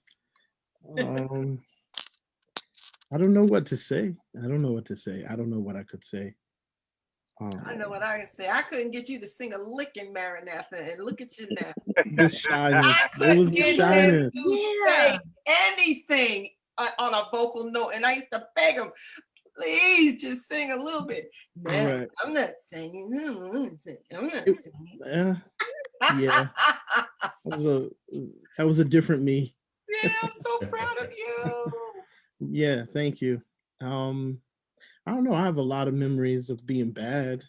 I don't know what to say. I don't know what I could say.
I know what I can say. I couldn't get you to sing a lick in Maranatha, and look at you now.
The shyness.
I
It
couldn't
was the
get him
shyness.
to say anything on a vocal note, and I used to beg him, please just sing a little bit. Man,
Right.
I'm not singing. I'm not
It-
singing.
Yeah, that was a different me.
Yeah, I'm so proud of you.
Yeah, thank you. I don't know. I have a lot of memories of being bad.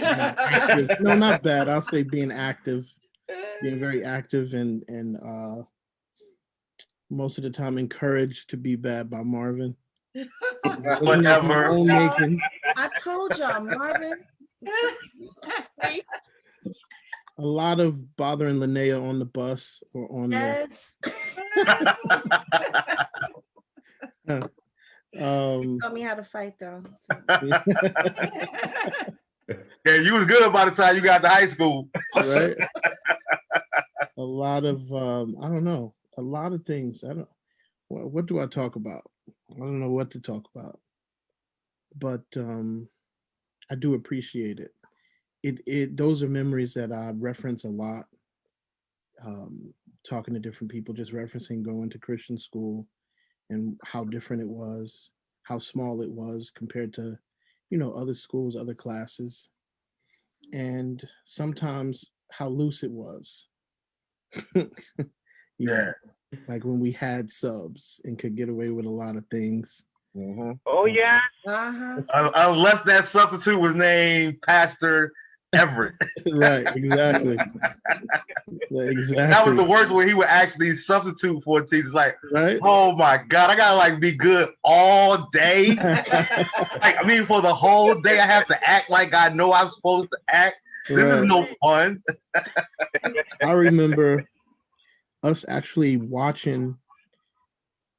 Active. No, not bad. I'll say being active, being very active, and most of the time encouraged to be bad by Marvin.
Whatever.
Own making.
I told y'all, Marvin. See?
A lot of bothering Lyneea on the bus or on
Yes.
the.
Taught me how to fight though.
Yeah, you was good by the time you got to high school.
Right. A lot of I don't know. A lot of things. I don't. What do I talk about? I don't know what to talk about. But I do appreciate it. It those are memories that I reference a lot. Talking to different people, just referencing going to Christian school and how different it was, how small it was compared to, other schools, other classes, and sometimes how loose it was.
Yeah.
Like when we had subs and could get away with a lot of things.
Oh yeah.
Uh-huh.
Unless that substitute was named Pastor Everett.
Right, exactly. Exactly.
That was the worst where he would actually substitute for a teacher. Like,
right.
Oh my God, I gotta be good all day. For the whole day I have to act like I know I'm supposed to act. This is no fun.
I remember us actually watching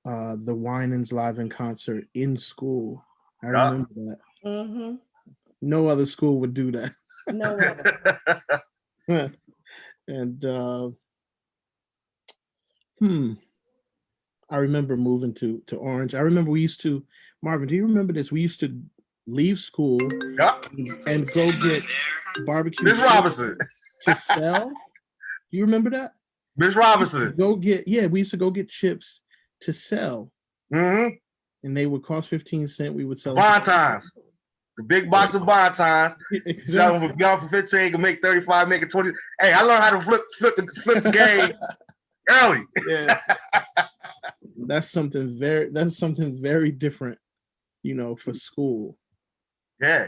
the Winans live in concert in school. I remember that.
Mm-hmm.
No other school would do that.
No way.
And I remember moving to Orange. I remember we used to, Marvin, do you remember this? We used to leave school and go get barbecue
Miss Robinson
to sell. Do you remember that?
Miss Robinson.
We used to go get chips to sell.
Mm-hmm.
And they would cost 15 cents. We would sell
Bontons. The big box of Bontons.
Exactly.
Sell them for 15, you can make 35, make it 20. Hey, I learned how to flip the game early.
Yeah. That's something very different, for school.
Yeah.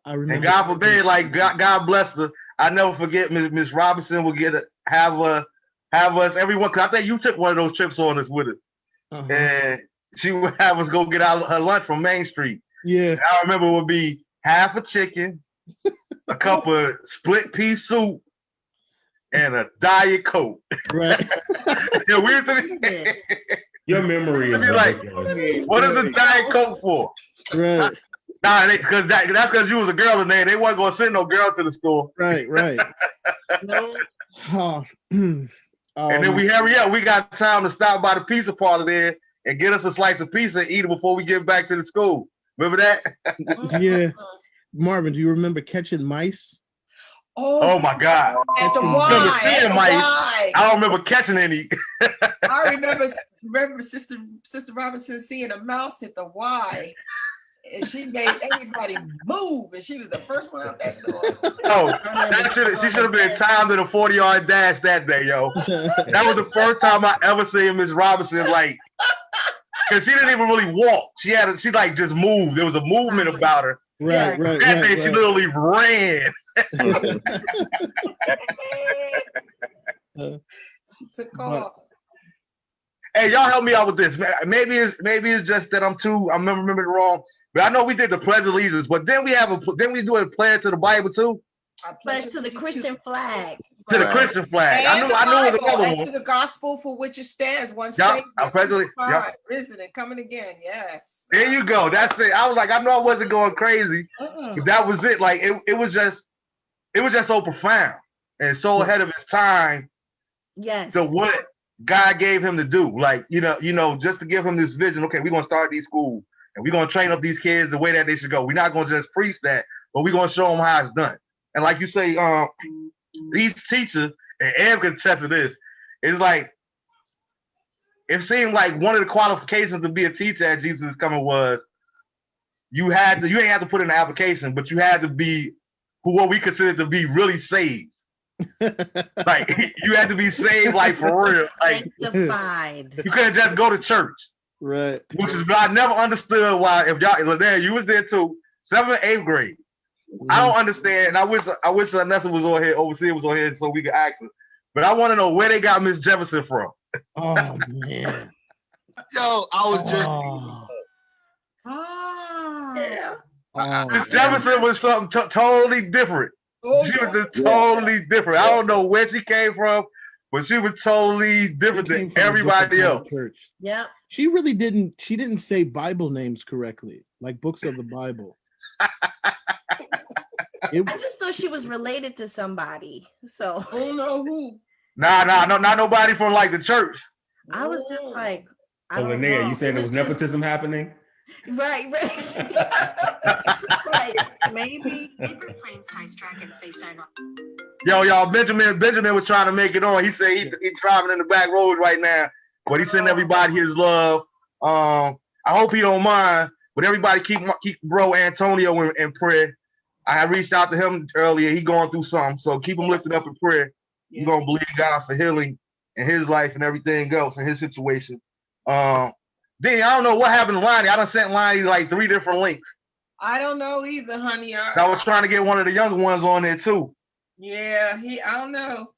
I remember.
And God forbid, God bless her. I never forget Miss Robinson would have us everyone, because I think you took one of those trips on us with us. And she would have us go get her lunch from Main Street.
Yeah.
And I remember it would be half a chicken, a cup of split pea soup, and a Diet Coke.
Right.
Yeah,
Your memory is ridiculous.
what is the Diet Coke for?
Right.
Nah, that's because you was a girl and they wasn't gonna send no girl to the store.
Right.
And then we hurry up. We got time to stop by the pizza parlor there and get us a slice of pizza and eat it before we get back to the school. Remember that?
Yeah. Marvin, do you remember catching mice?
Oh my God.
At the
I remember seeing mice.
Y.
I don't remember catching any.
I remember Sister Robinson seeing a mouse at the Y. And she made everybody move, and she was the first one out that door.
She should have been timed in a 40-yard dash that day, yo. That was the first time I ever seen Miss Robinson, because she didn't even really walk. She just moved. There was a movement about her.
Right.
That day she literally ran.
She took off.
Hey, y'all help me out with this. Maybe it's just that I'm remembering it wrong. But I know we did the Pledge of Allegiance, but then we do a pledge to the Bible too.
I pledge to the Christian flag.
To the Christian flag.
And
I knew it was another
and
one.
to the gospel for which it stands. One
Yep,
Savior,
yep.
risen and coming again. Yes.
There you go. That's it. I was like, I know I wasn't going crazy, but that was it. Like it was just so profound and so ahead of his time.
Yes.
To what God gave him to do. Like, you know, just to give him this vision. Okay, we're gonna start these schools and we're gonna train up these kids the way that they should go. We're not gonna just preach that, but we're gonna show them how it's done. And like you say, these teachers, and Ed can attest to this, it's like it seemed like one of the qualifications to be a teacher at Jesus is Coming was you ain't have to put in an application, but you had to be what we consider to be really saved. Like you had to be saved, like for real. Like
sanctified.
You couldn't just go to church.
Right.
Which is I never understood why if y'all Lyneea, you was there too, 7th, 8th grade. I don't understand. And I wish Nessa was on here, overseer was on here so we could ask her. But I want to know where they got Miss Jefferson from.
Oh man.
Yo, I was just
Miss Jefferson was something totally different. She was just totally different. I don't know where she came from, but she was totally different than everybody else.
Church.
Yeah.
She really didn't. She didn't say Bible names correctly, like books of the Bible.
I just thought she was related to somebody. So
I don't know who.
Nah, not nobody from like the church.
I was just like,
So Lyneea, you saying there was nepotism happening?
Right. Right. Maybe.
Yo, y'all, Benjamin was trying to make it on. He said he's driving in the back road right now, but he's sending everybody his love. I hope he don't mind, but everybody keep bro Antonio in prayer. I reached out to him earlier. He going through something, so keep him lifted up in prayer. You're gonna believe God for healing in his life and everything else in his situation. Then I don't know what happened to Lonnie. I done sent Lonnie like 3 different links.
I don't know either, honey.
I was trying to get one of the younger ones on there too.
Yeah, I don't know.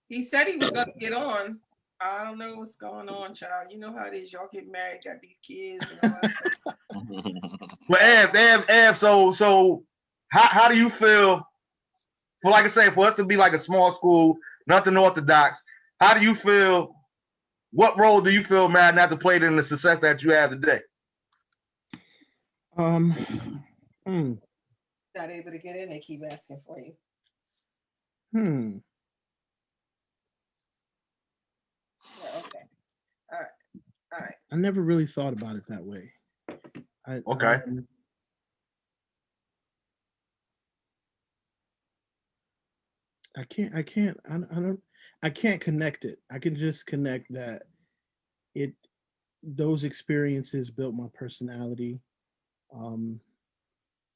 He said he was gonna get on. I don't know what's going on, child. You know how it is. Y'all get married, got these kids. And all that.
But Ev, so how do you feel? For like I say, for us to be like a small school, nothing orthodox. How do you feel? What role do you feel Maranatha played in the success that you have today?
Not able to get in, they keep asking for you. Yeah, okay. All right.
I never really thought about it that way.
Okay.
I can't connect it. I can just connect that those experiences built my personality.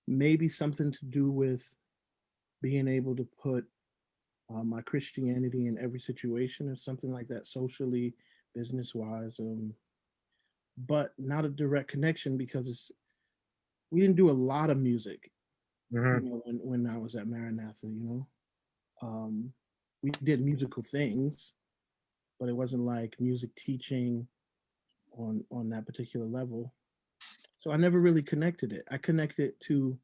Maybe something to do with being able to put my Christianity in every situation or something like that, socially, business-wise, but not a direct connection because we didn't do a lot of music.
Mm-hmm.
You know, when I was at Maranatha, you know. We did musical things, but it wasn't like music teaching on that particular level. So I never really connected it. I connected it to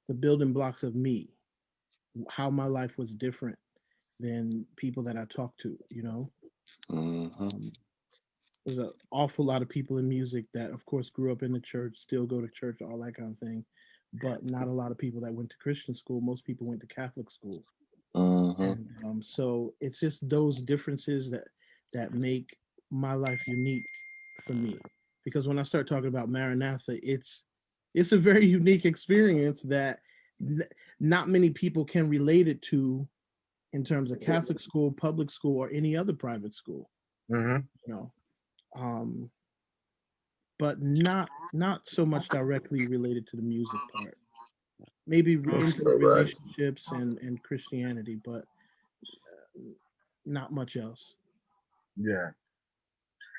the building blocks of me, how my life was different than people that I talked to, you know. There's an awful lot of people in music that, of course, grew up in the church, still go to church, all that kind of thing, but not a lot of people that went to Christian school. Most people went to Catholic school. And, so it's just those differences that make my life unique for me. Because when I start talking about Maranatha, it's a very unique experience that not many people can relate it to in terms of Catholic school, public school, or any other private school. You know, but not so much directly related to the music part. Maybe into relationships and Christianity, but not much else.
Yeah.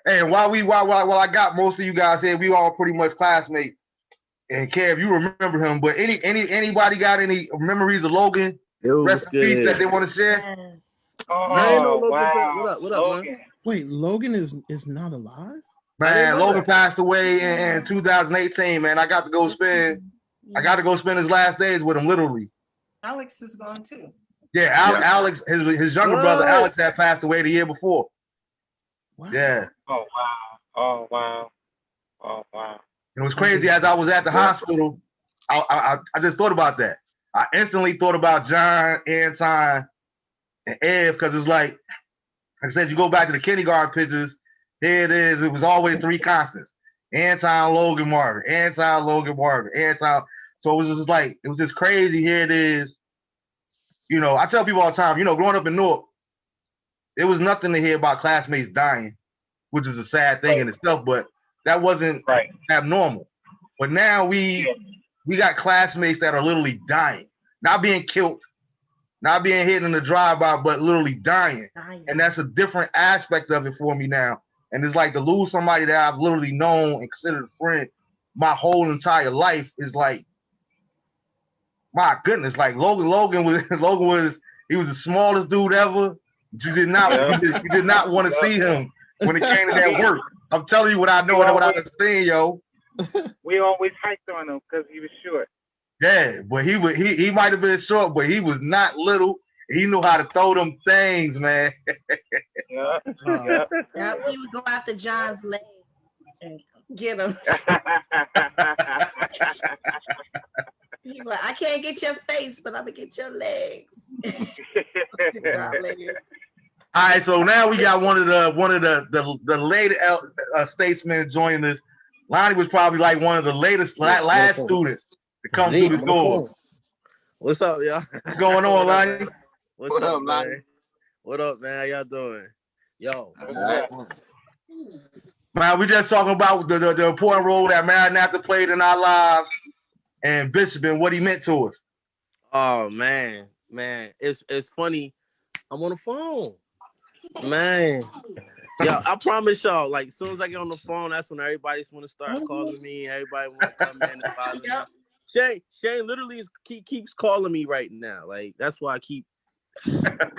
And while I got most of you guys here, we all pretty much classmates. And Kev, you remember him, but anybody got any memories of Logan?
It was
Rest in peace
good.
that they want to share?
Yes.
I ain't know
Oh,
Logan.
wow.
What up, man?
Logan.
Wait, Logan is not alive?
Man,
know
Logan
that.
passed away in 2018, man. I got to go spend his last days with him, literally.
Alex is gone too.
Yeah, Alex, his younger brother, Alex, had passed away the year before.
Wow.
Yeah.
Oh, wow. Oh, wow. Oh, wow.
It was crazy. As I was at the hospital, I just thought about that. I instantly thought about John, Anton, and Ev, because it's like I said, you go back to the kindergarten pictures, here it is. It was always three constants. Anton, Logan, Marvin. Anton, Logan, Marvin. Anton. So it was just crazy. Here it is. You know, I tell people all the time, you know, growing up in Newark, it was nothing to hear about classmates dying, which is a sad thing in itself, but that wasn't abnormal. But now we got classmates that are literally dying, not being killed, not being hit in the drive-by, but literally dying. And that's a different aspect of it for me now. And it's like to lose somebody that I've literally known and considered a friend my whole entire life is like, my goodness, like Logan was the smallest dude ever. You did not you did not want to see him when it came to that work. I'm telling you what I know and what I've seen, yo.
We always hyped on him because he was short.
Yeah, but he might have been short, but he was not little. He knew how to throw them things, man.
Yeah.
Yeah, we would go after John's leg and get him. He's like, I can't get your face, but I'm gonna get your legs.
All right, so now we got one of the later statesmen joining us. Lonnie was probably like one of the last students to come through the doors.
What's up, y'all?
What's going on, Lonnie?
What's up, man? What up, man? How y'all doing? Yo.
Man, we just talking about the important role that Maranatha played in our lives and Bishop and what he meant to us.
Oh man, it's funny. I'm on the phone, man. Yo, I promise y'all. Like, as soon as I get on the phone, that's when everybody's want to start calling me. Everybody want to come in and bother me. Shane literally keeps calling me right now. Like, that's why I keep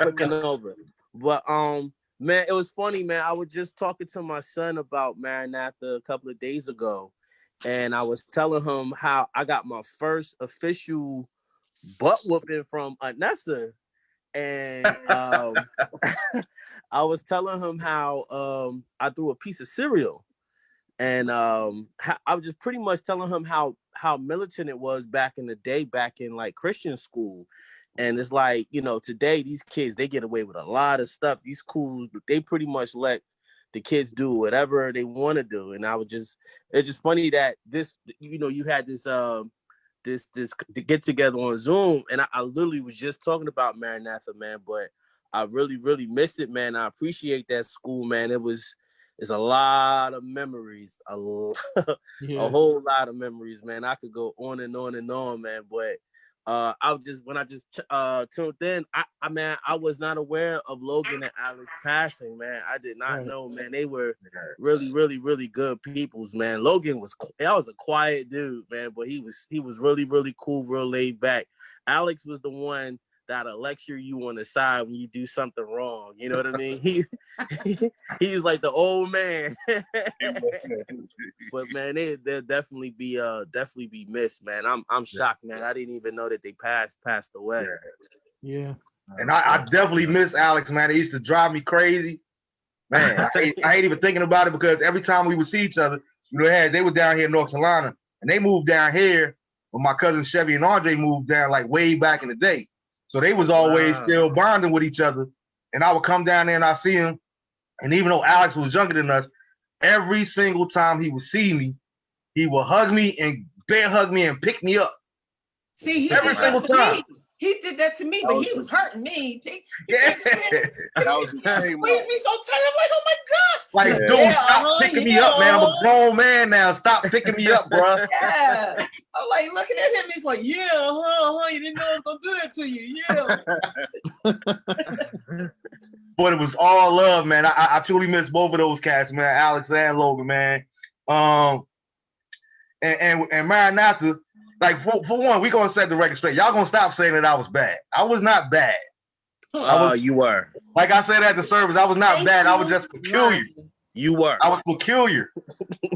looking over. But man, it was funny, man. I was just talking to my son about Maranatha a couple of days ago. And I was telling him how I got my first official butt whooping from Nessa. And I was telling him how I threw a piece of cereal. And I was just pretty much telling him how militant it was back in the day, back in like Christian school. And it's like, you know, today these kids, they get away with a lot of stuff. These schools, they pretty much let the kids do whatever they want to do. And it's just funny that this, you know, you had this get together on Zoom, and I literally was just talking about Maranatha, man. But I really, really miss it, man. I appreciate that school, man. It's a lot of memories, a whole lot of memories, man. I could go on and on and on, man. But when I tuned in, I was not aware of Logan and Alex passing, man. I did not know, man. They were really, really, really good peoples, man. Logan was a quiet dude, man, but he was really, really cool, real laid back. Alex was the one that'll lecture you on the side when you do something wrong. You know what I mean? He's like the old man. But man, they'll definitely be missed, man. I'm shocked, man. I didn't even know that they passed away.
Yeah.
And I definitely miss Alex, man. It used to drive me crazy. Man, I hate even thinking about it because every time we would see each other, you know, they were down here in North Carolina and they moved down here when my cousin Chevy and Andre moved down like way back in the day. So they was always still bonding with each other. And I would come down there and I see him. And even though Alex was younger than us, every single time he would see me, he would hug me and bear hug me and pick me up.
See,
every single time.
He did that to me, but he was hurting me. He
That was
squeezed me so tight. I'm like, oh my gosh.
Like, dude, stop picking me up, man. I'm a grown man now. Stop picking me up, bro.
Yeah. I'm like looking at him. He's like, yeah, you didn't know I was gonna do that to you. Yeah.
But it was all love, man. I truly miss both of those cats, man. Alex and Logan, man. And Maranatha, like for one, we gonna set the record straight. Y'all gonna stop saying that I was bad. I was not bad.
You were.
Like I said at the service, I was not
Thank
bad. I was
you.
just peculiar.
You were.
I was peculiar.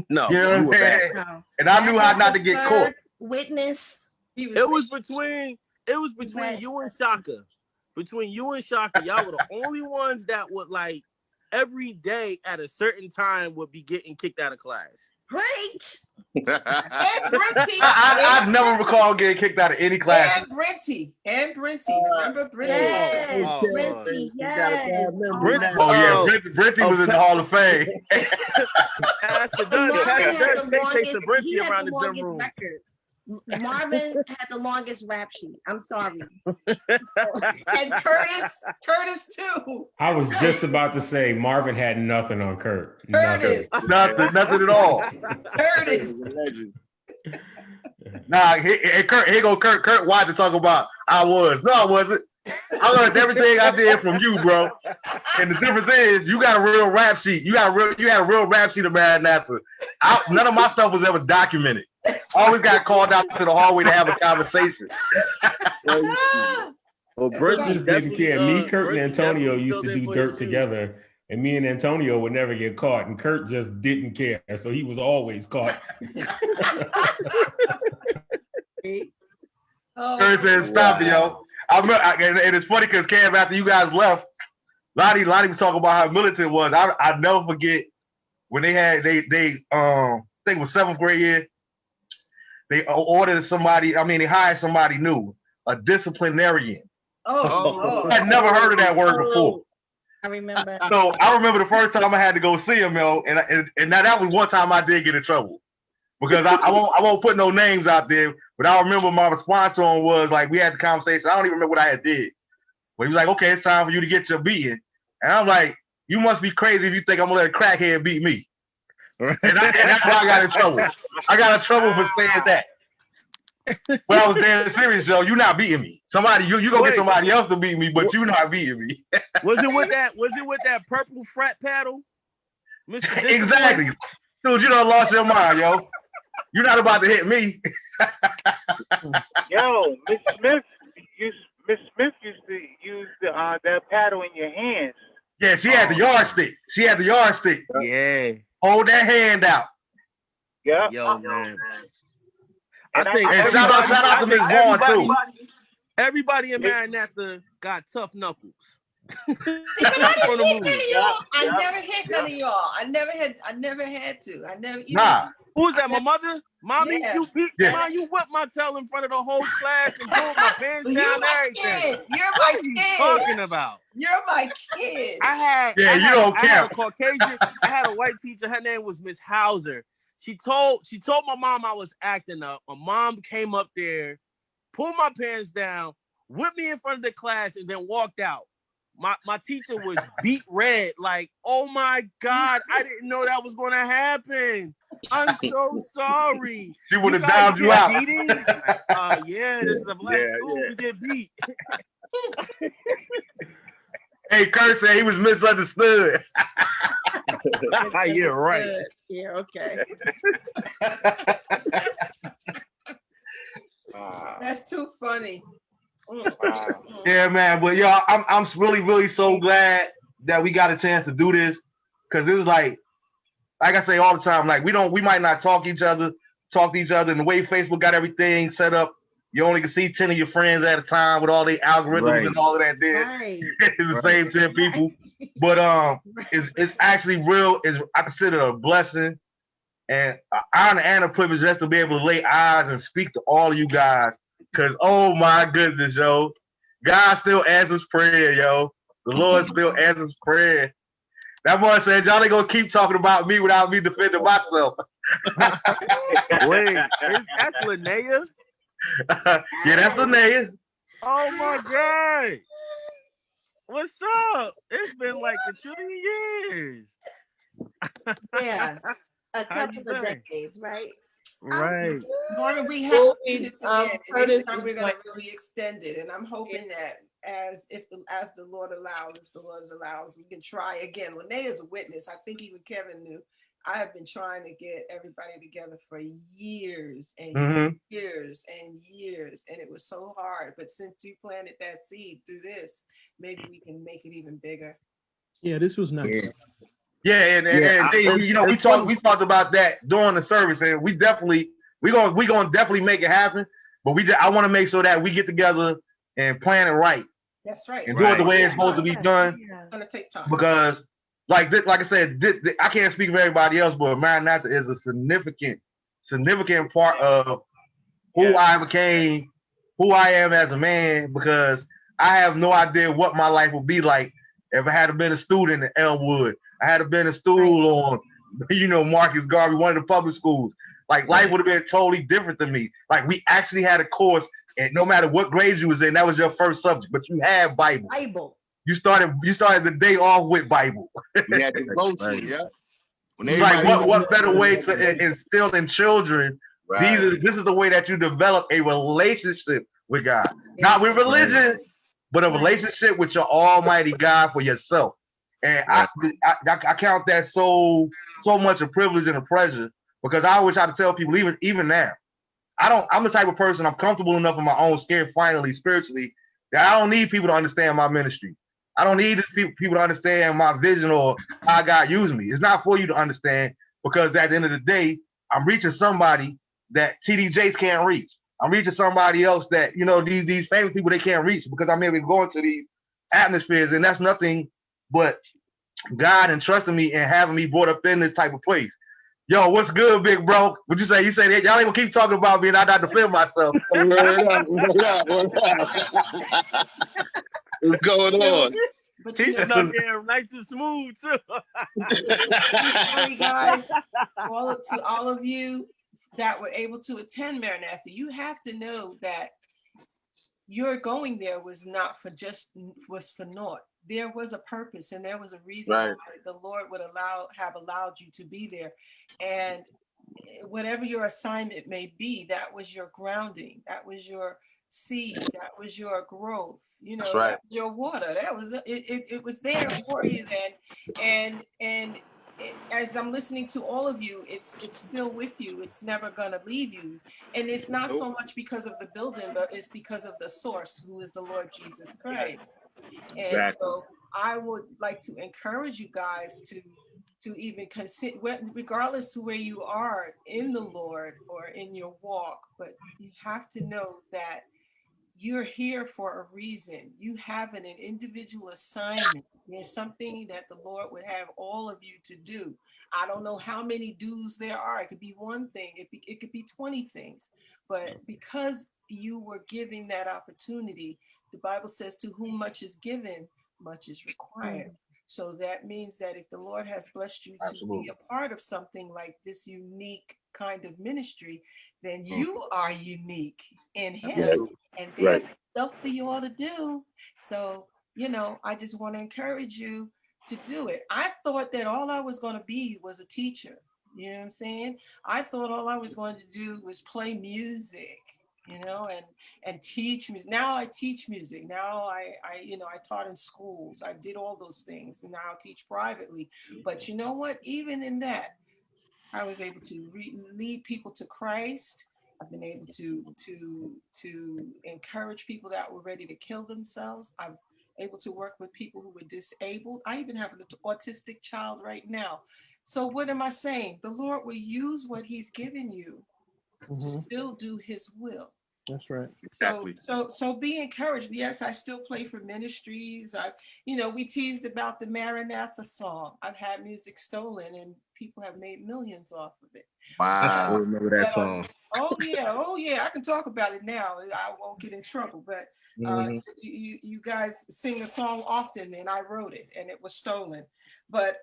No,
You know
you were
what I'm
bad.
saying?
No.
And I knew how not to get caught.
Witness.
It was between you and Shaka. Between you and Shaka, y'all were the only ones that would like every day at a certain time would be getting kicked out of class.
Preach.
And Brenty.
I never recall getting kicked out of any class.
And Brenty. Remember Brenty?
Yes.
Oh,
Brenty,
You gotta
yes.
remember
Oh yeah,
Oh.
Brenty was in the Hall of Fame.
Pastor Dunn,
Marvin
Pastor
had
Dunn,
the
they chased the
longest-
Brinty
he had
around the gym
longest
room.
record. Marvin had the longest rap sheet. I'm sorry.
And Curtis too.
I was just about to say Marvin had nothing on Kurt.
Curtis.
nothing at all.
Curtis.
Nah, here go Kurt. Kurt wanted to talk about I was. No, I wasn't. I learned everything I did from you, bro. And the difference is you got a real rap sheet. You had a real rap sheet of Maranatha. None of my stuff was ever documented. I always got called out to the hallway to have a conversation.
Well,
Kurt just didn't care. Me, Kurt, and
Brinty
Antonio
definitely
used to
filled in
do
for
dirt
his
together, and me and Antonio would never get caught, and Kurt just didn't care, so he was always caught.
Kurt said, "Stop it, yo." I remember, and it's funny because Cam, after you guys left, Lonnie was talking about how militant it was. I never forget when they I think it was 7th grade year. They ordered somebody. I mean, they hired somebody new, a disciplinarian.
Oh,
I had never heard of that word before.
I remember.
So I remember the first time I had to go see him, yo, and now that was one time I did get in trouble because I won't put no names out there, but I remember my response to him was like we had the conversation. I don't even remember what I had did, but he was like, "Okay, it's time for you to get your beating," and I'm like, "You must be crazy if you think I'm gonna let a crackhead beat me." And that's why I got in trouble. I got in trouble for saying that. But I was damn serious, yo. You not beating me. Somebody, you gonna get somebody else to beat me, but you not beating me.
Was it with that purple frat paddle? Mr.
Exactly. Dude, you done lost your mind, yo. You're not about to hit me.
Yo, Miss Smith used to use that paddle in your hands.
Yeah, she had the yardstick.
Yeah.
Hold that hand out.
Yeah.
Yo, man.
And
I think
And shout out to Miss Vaughn too.
Everybody in Maranatha got tough knuckles.
See, but I didn't hit none of y'all. I never hit none of y'all. I never had to.
Nah.
Who was that? My mother? Mommy,
Yeah.
Mom, you whipped my tail in front of the whole class and pulled my pants
You're
down
my
everything.
kid. You're
What
my
are you
kid.
talking about?
You're my kid.
I had a Caucasian, I had a white teacher, her name was Miss Hauser. She told my mom I was acting up. My mom came up there, pulled my pants down, whipped me in front of the class, and then walked out. My teacher was beat red, like, oh my God, I didn't know that was gonna happen. I'm so sorry.
She would have
guys
downed you
get
out.
beatings? Yeah, this is a black school. We get beat.
Hey, Kurt said he was misunderstood.
Yeah, right.
Yeah, okay.
That's too funny.
Yeah, man. But yo, I'm really, really so glad that we got a chance to do this because it's like I say all the time, like we might not talk to each other, and the way Facebook got everything set up, you only can see 10 of your friends at a time with all the algorithms and all of that there.
Right.
It's the same 10 people. But it's actually real. I consider it a blessing and an honor and a privilege just to be able to lay eyes and speak to all of you guys. Cause oh my goodness, yo, God still answers prayer, yo. The Lord still answers prayer. That boy said, y'all ain't gonna keep talking about me without me defending myself.
Wait, that's Lyneea?
Yeah, that's Lyneea.
Oh my God. What's up? It's been like a trillion years.
Yeah. A
How you
couple of
doing?
decades, right?
Right.
Marvin, we have to do this
Well,
again.
Curtis
Next time
is
we're gonna
like-
really extend it, and I'm hoping that as the Lord allows, if the Lord allows, we can try again. Lyneea is a witness. I think even Kevin knew. I have been trying to get everybody together for years and
Mhm.
years and years, and it was so hard. But since you planted that seed through this, maybe we can make it even bigger.
Yeah, this was nice.
Yeah.
Yeah,
Yeah,
and you know,
it's funny.
we talked about that during the service, and we gonna definitely make it happen. But I want to make sure that we get together and plan it right
That's right.
and do it the
Right.
way it's supposed to be done.
It's gonna take time.
Because, like I said, I can't speak for everybody else, but Maranatha is a significant part of who I became, who I am as a man. Because I have no idea what my life would be like if I had been a student in Elmwood. I had been a student on, you know, Marcus Garvey, one of the public schools. Like life would have been totally different to me. Like we actually had a course, and no matter what grade you was in, that was your first subject. But you had Bible. You started the day off with Bible.
We had devotion,
Right.
yeah. When
Like
everybody
what better way to instill in children?
right.
This is the way that you develop a relationship with God, not with religion, but a relationship with your Almighty God for yourself. And I count that so much a privilege and a pleasure, because I always try to tell people, even now, I'm the type of person, I'm comfortable enough in my own skin finally spiritually that I don't need people to understand my ministry. I don't need people to understand my vision or how God used me. It's not for you to understand, because at the end of the day, I'm reaching somebody that TD Jakes can't reach. I'm reaching somebody else that, you know, these famous people they can't reach, because I'm able to go into these atmospheres, and that's nothing but God entrusting me and having me brought up in this type of place. Yo, what's good, big bro? What you say? You say that y'all ain't gonna keep talking about me and I not defend myself.
What's going on?
But
He's snuck in nice and smooth too.
Sorry, guys, to all of you that were able to attend Maranatha, you have to know that your going there was for naught. There was a purpose, and there was a reason why the Lord would have allowed you to be there. And whatever your assignment may be, that was your grounding, that was your seed, that was your growth, you know,
That's right.
that was your water. That was it was there for you then. And as I'm listening to all of you, it's still with you. It's never gonna leave you. And it's not so much because of the building, but it's because of the source, who is the Lord Jesus Christ. And so I would like to encourage you guys to even consider, regardless of where you are in the Lord or in your walk, but you have to know that you're here for a reason. You have an individual assignment. There's something that the Lord would have all of you to do. I don't know how many dues there are. It could be one thing. It could be 20 things. But because you were given that opportunity, the Bible says, to whom much is given, much is required. So that means that if the Lord has blessed you to be a part of something like this unique kind of ministry, then you are unique in Him. And there's stuff for you all to do. So, you know, I just want to encourage you to do it. I thought that all I was going to be was a teacher. You know what I'm saying? I thought all I was going to do was play music, you know, and teach music. Now I teach music. Now I taught in schools. I did all those things, and now I teach privately. But you know what? Even in that, I was able to lead people to Christ. I've been able to encourage people that were ready to kill themselves. I'm able to work with people who were disabled. I even have an autistic child right now. So what am I saying? The Lord will use what He's given you to still do His will.
That's right.
Exactly.
So be encouraged. Yes, I still play for ministries. We teased about the Maranatha song. I've had music stolen and people have made millions off of it.
I still remember that song.
Oh yeah. I can talk about it now. I won't get in trouble. But you guys sing the song often, and I wrote it, and it was stolen. But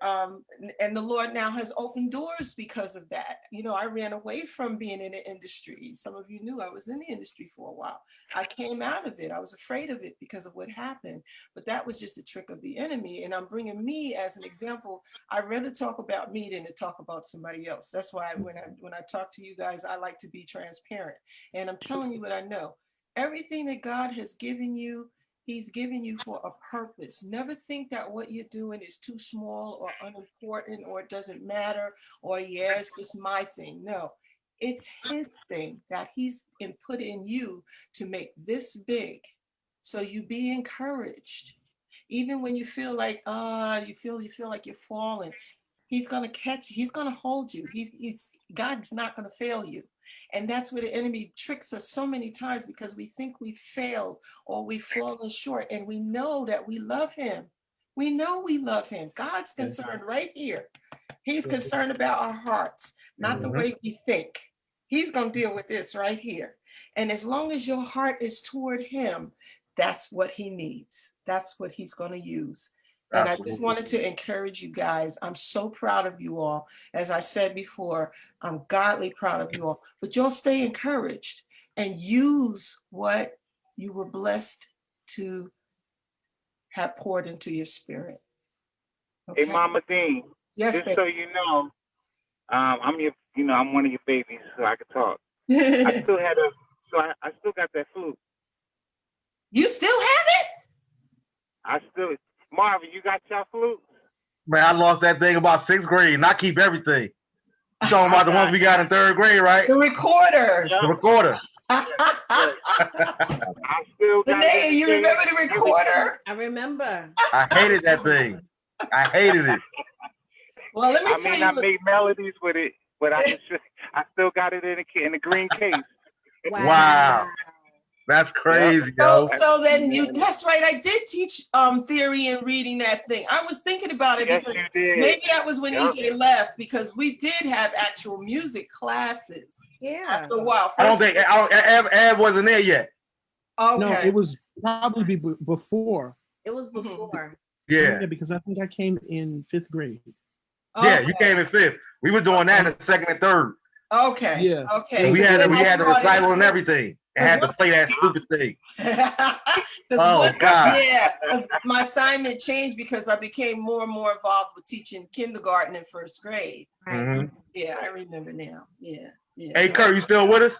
and the Lord now has opened doors because of that. You know, I ran away from being in the industry. Some of you knew I was in the industry for a while. I came out of it. I was afraid of it because of what happened. But that was just a trick of the enemy. And I'm bringing me as an example. I'd rather talk about me than to talk about somebody else. That's why when I talk to you guys, I like to be transparent. And I'm telling you what I know. Everything that God has given you, He's giving you for a purpose. Never think that what you're doing is too small or unimportant or it doesn't matter or yeah, it's just my thing. No, it's his thing that he's put in you to make this big. So you be encouraged. Even when you feel like you feel like you're falling, he's gonna catch you, he's gonna hold you. He's God's not gonna fail you. And that's where the enemy tricks us so many times because we think we failed or we've fallen short, and we know that we love him. We know we love him. God's concerned right here. He's concerned about our hearts, not the way we think. He's gonna deal with this right here. And as long as your heart is toward him, that's what he needs. That's what he's gonna use. And I just wanted to encourage you guys. I'm so proud of you all. As I said before, I'm godly proud of you all. But you'll stay encouraged and use what you were blessed to have poured into your spirit. Okay?
Hey, Mama Dean.
Yes,
just
baby.
so you know, I'm one of your babies, so I can talk. I still got that flute.
You still have it?
Marvin, you got your flute?
Man, I lost that thing about 6th grade, and I keep everything. You talking about the ones we got in 3rd grade, right?
The recorders.
The recorder.
I still got
Lyneea, you remember the recorder?
I remember.
I hated that thing. I hated it.
Well, let me tell you.
I made melodies with it, but I still got it in a green case.
Wow. That's crazy, yo.
So then that's right. I did teach theory and reading that thing. I was thinking about it because maybe that was when EJ left, because we did have actual music classes.
Yeah.
After a while.
I don't think Ed wasn't there yet.
Okay.
No, it was probably before.
It was before.
Yeah.
Because I think I came in 5th grade.
Yeah, you came in 5th. We were doing that in 2nd and 3rd.
Okay.
Yeah.
Okay.
We had the recital and everything. And had to play that stupid thing. Oh, God.
Yeah, because my assignment changed because I became more and more involved with teaching kindergarten and 1st grade.
Mm-hmm.
Yeah, I remember now. Yeah.
Hey, Kurt, you still with us?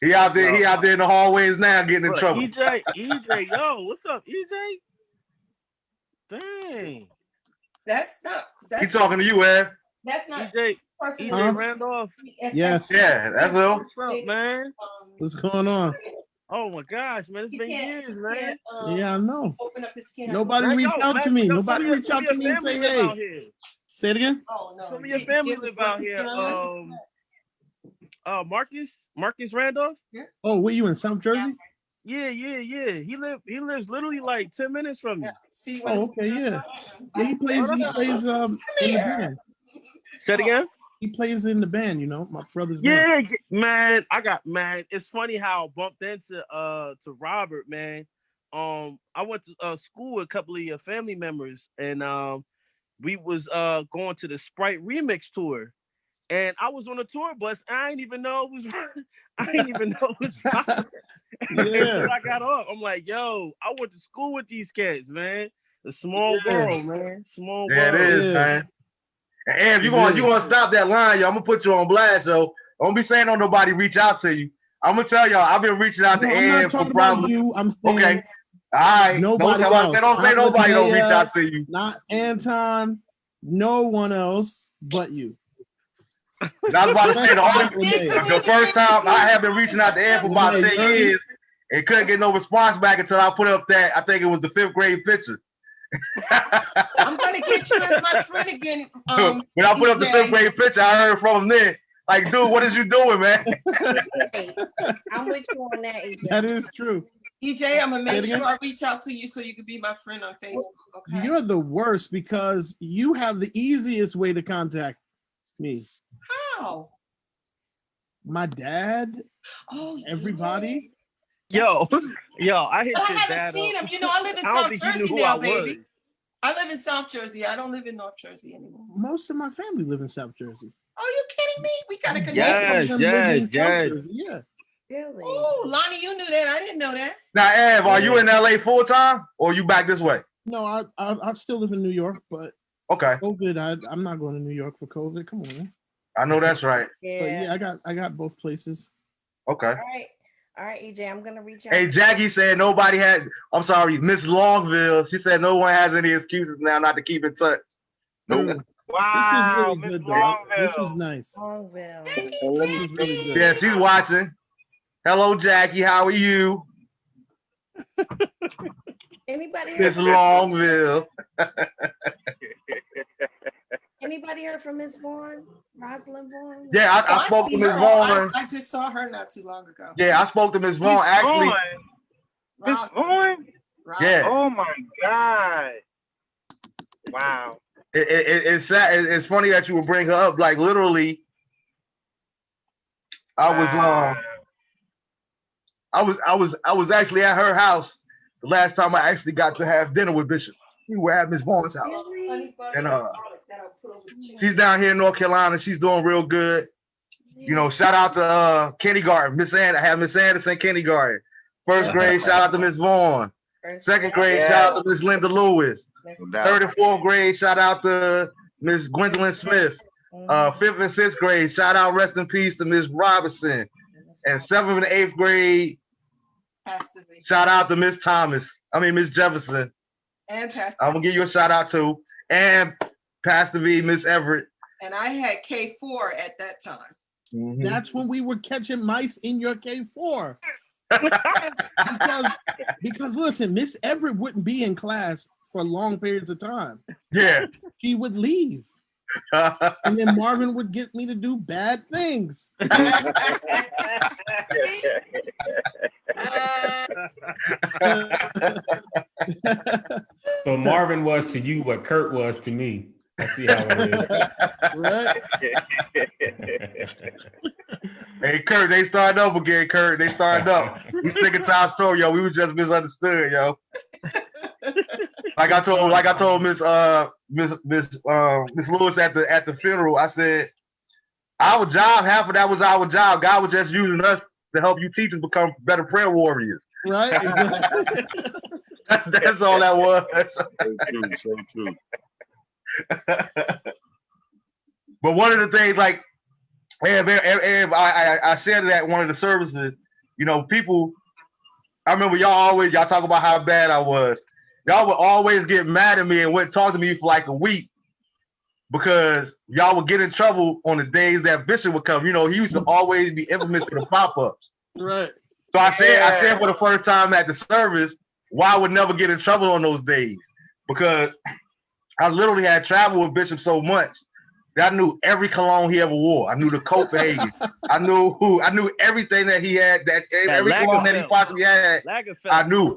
He out there in the hallways now getting in trouble.
EJ, yo, what's up, EJ? Dang.
That's
He's talking to you, Ed.
That's not
EJ Randolph.
Yes.
Yeah, that's Lil.
What's up, man?
What's going on?
Oh my gosh, man, it's been years, man.
Yeah, I know.
Open up his skin.
Nobody reached out to me. Nobody reached out to me and say, hey. Say it again.
Oh no.
Some of your family live out here. Marcus Randolph.
Oh, were you in South Jersey?
Yeah. He lives literally like 10 minutes from me.
See.
Oh, okay, yeah. Yeah, he plays in the band.
Say it again.
He plays in the band, my brother's band.
Yeah, man. It's funny how I bumped into to Robert, man. I went to school with a couple of your family members, and we was going to the Sprite remix tour. And I was on a tour bus. I didn't even know it was Robert. Until I got off. I'm like, yo, I went to school with these cats, man. The small world, man. Small world.
Yeah, it is, man. And Ed, you gonna stop that line, yo. I'm gonna put you on blast, yo. Don't be saying don't nobody reach out to you. I'm gonna tell y'all, I've been reaching out to Ed for probably.
You. I'm saying
okay. All right.
Nobody else.
Don't say nobody don't reach out to you.
Not Anton. No one else but you.
I was about to say the first time I have been reaching out to Ed for about 10 years and couldn't get no response back until I put up that, I think it was the 5th grade picture.
I'm gonna get you as my friend again.
When I put up the 5th grade picture, I heard from him then. Like, dude, what is you doing, man?
I'm with you on that, EJ.
That is true.
EJ, I'm gonna make sure I reach out to you so you can be my friend on Facebook. Okay.
You're the worst because you have the easiest way to contact me.
How?
My dad.
Oh,
everybody.
Yo, I hit your dad.
I haven't seen him. I live in South Jersey now, baby. I live in South Jersey. I don't live in North Jersey anymore.
Most of my family live in South Jersey.
Are you kidding me? We gotta connect.
Yes.
Yeah.
Really?
Oh, Lonnie, you knew that. I didn't know that.
Now, Ev, are you in LA full time or you back this way?
No, I still live in New York, but
okay.
COVID, I'm not going to New York for COVID. Come on, man.
I know that's right.
Yeah. But yeah, I got both places.
Okay.
All right, EJ, I'm gonna reach out.
Hey, Jackie said nobody had. I'm sorry, Miss Longville. She said no one has any excuses now not to keep in touch.
Nope.
Wow,
This was
Miss
really good, though. This was
Longville.
nice.
Longville.
This was really good.
Yeah, she's watching. Hello, Jackie. How are you,
Anybody heard
Miss
from
Longville?
anybody heard from Miss Vaughn? Rosalind Vaughn?
Yeah, I spoke to
see
Miss
her.
Vaughn.
I just saw her not too long ago.
Yeah, I spoke to Miss Vaughn. Actually,
Miss Vaughn?
yeah.
Oh my God. Wow.
It's sad. It's funny that you would bring her up. Like literally, I was actually at her house the last time I actually got to have dinner with Bishop. We were at Miss Vaughn's house, and she's down here in North Carolina. She's doing real good. You know, shout out to kindergarten, Miss I have Miss Anderson kindergarten. First grade, shout out to Miss Vaughn. Second grade, shout out to Miss Linda Lewis. Third and fourth grade, shout out to Miss Gwendolyn Smith. Fifth and sixth grade, shout out, rest in peace to Miss Robinson. And seventh and eighth grade, shout out to Miss Miss Jefferson.
And Pastor.
I'm gonna give you a shout out too. And Pastor V, Miss Everett.
And I had K4 at that time.
Mm-hmm.
That's when we were catching mice in your K4. because listen, Miss Everett wouldn't be in class for long periods of time.
Yeah.
She would leave. And then Marvin would get me to do bad things.
So Marvin was to you what Kurt was to me. I see how it is.
Right?
Hey, Kurt, they started up again, Kurt. They started up. We sticking to our story, yo. We was just misunderstood, yo. Like I told Miss Lewis at the funeral, I said, our job, half of that was our job. God was just using us to help you teachers become better prayer warriors.
Right? Exactly.
That's all that was.
So true.
But one of the things, like, I shared it at one of the services, you know, people, I remember y'all talk about how bad I was. Y'all would always get mad at me and wouldn't talk to me for like a week because y'all would get in trouble on the days that Bishop would come. You know, he used to always be infamous for the pop-ups.
Right.
So I said for the first time at the service, why I would never get in trouble on those days. Because I literally had traveled with Bishop so much that I knew every cologne he ever wore. I knew the Copenhagen. I knew everything that he had, every cologne that he possibly had, I knew.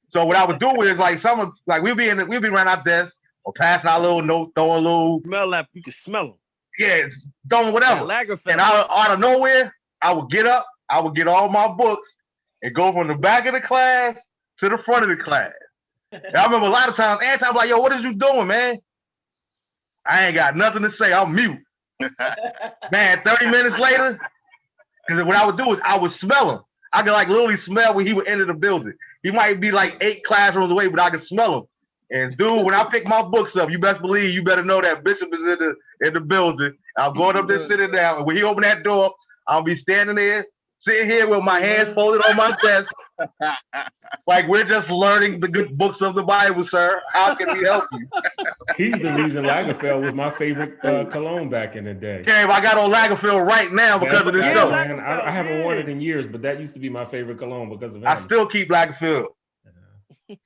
So what I would do is we'd be around our desk or passing our little note, throwing a little
smell like you can smell them.
Yeah, throwing whatever. And out of nowhere, I would get up, I would get all my books and go from the back of the class to the front of the class. And I remember a lot of times, Anton was like, yo, what is you doing, man? I ain't got nothing to say. I'm mute. Man, 30 minutes later, because what I would do is I would smell him. I could like literally smell when he would enter the building. He might be like 8 classrooms away, but I could smell him. And dude, when I pick my books up, you best believe you better know that Bishop is in the building. I'm going up there sitting down. And when he open that door, I'll be standing there, sitting here with my hands folded on my desk. Like we're just learning the good books of the Bible, sir. How can we help you?
He's the reason Lagerfeld was my favorite cologne back in the day.
Okay, I got on Lagerfeld right now because of this show.
Man, I haven't worn it in years, but that used to be my favorite cologne because of him.
I still keep Lagerfeld.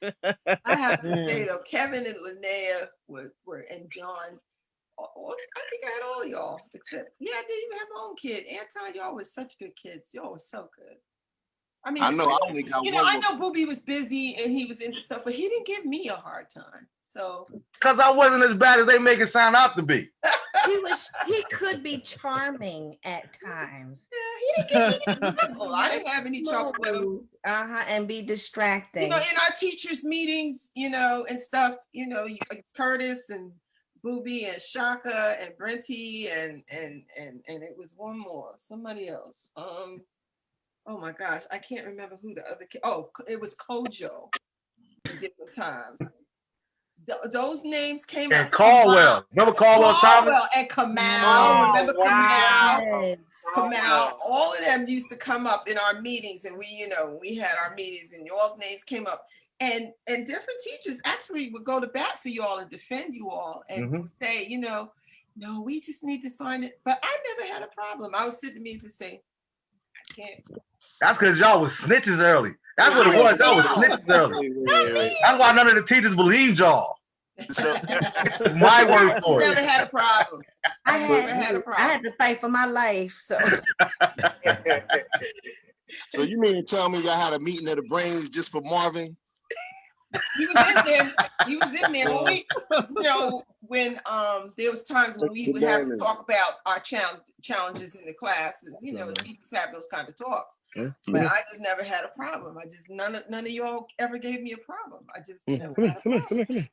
I have to say though, Kevin and Lyneea were and John. I think I had all y'all except I didn't even have my own kid. Anton, y'all was such good kids. Y'all was so good. I mean,
I know. I only got
I know Booby was busy and he was into stuff, but he didn't give me a hard time. So
because I wasn't as bad as they make it sound out to be.
He could be charming at times.
Yeah, he didn't give me trouble. I didn't have any trouble with him.
And be distracting.
You know, in our teachers' meetings, and stuff, Curtis and Booby and Shaka and Brenty and it was one more, somebody else. Oh my gosh, I can't remember who the other kid. Oh, it was Kojo. At different times. Those names came out.
And Caldwell. Remember Caldwell Thomas?
And Kamal. Remember Kamal? Kamal, all of them used to come up in our meetings, and we had our meetings, and y'all's names came up, and different teachers actually would go to bat for y'all and defend you all, and say, no, we just need to find it. But I never had a problem. I would sit in the meetings and say, I can't.
That's because y'all was snitches early. That's what it was. Y'all was snitches early. That's why none of the teachers believed y'all. My word for it.
Never had a problem.
I had to fight for my life. So
So you mean to tell me y'all had a meeting of the brains just for Marvin?
He was in there. When there was times when we would have to talk about our challenges in the classes. The teachers have those kind of talks. But I just never had a problem. None of y'all ever gave me a problem. I just never had a problem.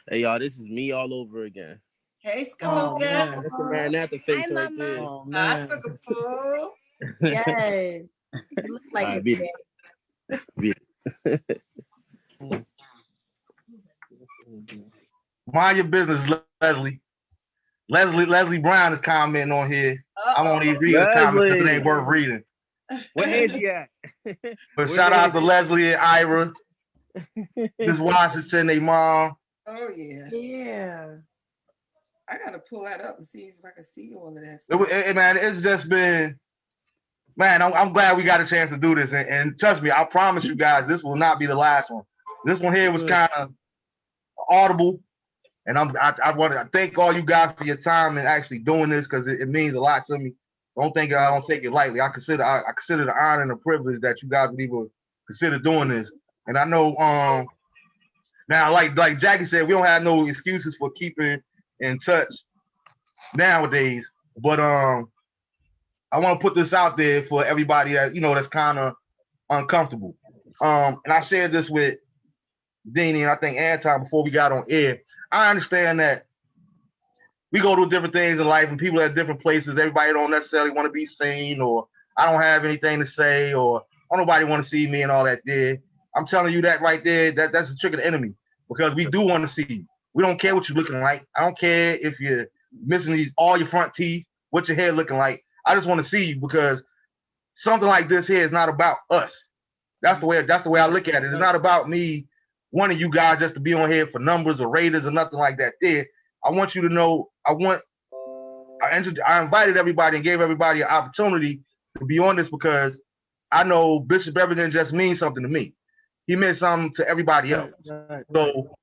Hey y'all, this is me all over again.
Hey, Scoop.
That's the Maranatha face right there.
Oh,
man. Fool.
Yes. You look like
Mind your business, Leslie. Leslie Brown is commenting on here. I won't even read the comments because it ain't worth reading.
Where Angie at?
But shout out to Leslie and Ira. Miss Washington, they mom.
Oh yeah.
Yeah.
I gotta pull that up and see if I can see all of that
stuff. Man, it's just been, man, I'm glad we got a chance to do this. And trust me, I promise you guys, this will not be the last one. This one here was kind of audible. And I want to thank all you guys for your time and actually doing this because it means a lot to me. I don't take it lightly. I consider the honor and the privilege that you guys would even consider doing this. And I know now, like Jackie said, we don't have no excuses for keeping in touch nowadays. But I want to put this out there for everybody that that's kind of uncomfortable. And I shared this with Deanie and I think Anton before we got on air. I understand that we go through different things in life and people at different places. Everybody don't necessarily want to be seen, or I don't have anything to say, or nobody want to see me and all that there. I'm telling you that right there, that's the trick of the enemy, because we do want to see you. We don't care what you're looking like. I don't care if you're missing all your front teeth, what your hair looking like. I just want to see you, because something like this here is not about us. That's the way I look at it. It's not about me wanting you guys just to be on here for numbers or ratings or nothing like that there. I want you to know, I invited everybody and gave everybody an opportunity to be on this because I know Bishop Everett just means something to me. He meant something to everybody else. So